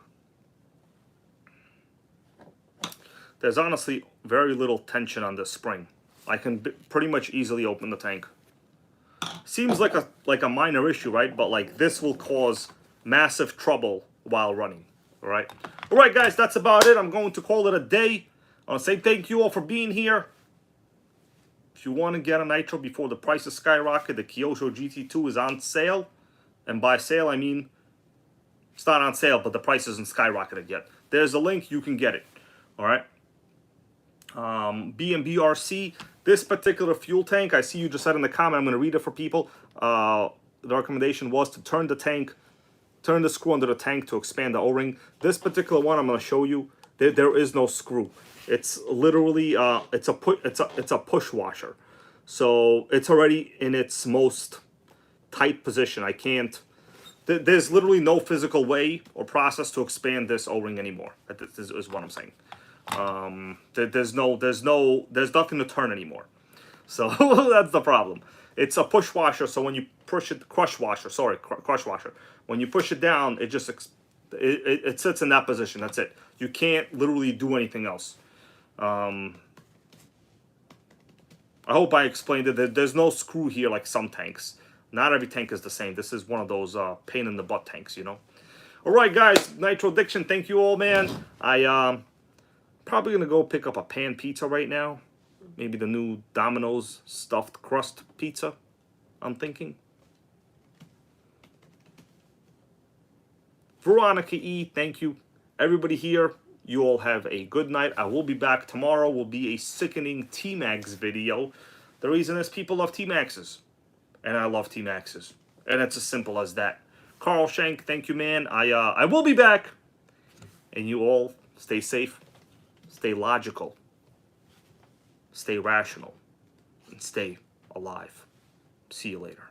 There's honestly very little tension on this spring. I can pretty much easily open the tank. Seems like a minor issue, right? But like this will cause massive trouble while running. All right. All right, guys, that's about it. I'm going to call it a day. I want to say thank you all for being here. If you want to get a Nitro before the prices skyrocket, the Kyosho GT2 is on sale. And by sale, I mean it's not on sale, but the price isn't skyrocketed yet. There's a link. You can get it. All right. BRC, this particular fuel tank, I see you just said in the comment, I'm going to read it for people. The recommendation was to turn the screw under the tank to expand the O-ring. This particular one I'm going to show you, there is no screw. It's literally, it's a push washer. So it's already in its most tight position. I can't, there's literally no physical way or process to expand this O-ring anymore. This is what I'm saying. There's nothing to turn anymore. So that's the problem. It's a push washer, so when you push it, crush washer. When you push it down, it just it sits in that position. That's it. You can't literally do anything else. I hope I explained it. There's no screw here like some tanks. Not every tank is the same. This is one of those pain in the butt tanks, you know. All right, guys. Nitro Addiction. Thank you all, man. Probably gonna go pick up a pan pizza right now. Maybe the new Domino's stuffed crust pizza, I'm thinking. Veronica E, thank you. Everybody here, you all have a good night. I will be back tomorrow. Will be a sickening T-Max video. The reason is people love T-Maxes. And I love T-Maxes. And it's as simple as that. Carl Shank, thank you, man. I will be back. And you all stay safe. Stay logical, stay rational, and stay alive. See you later.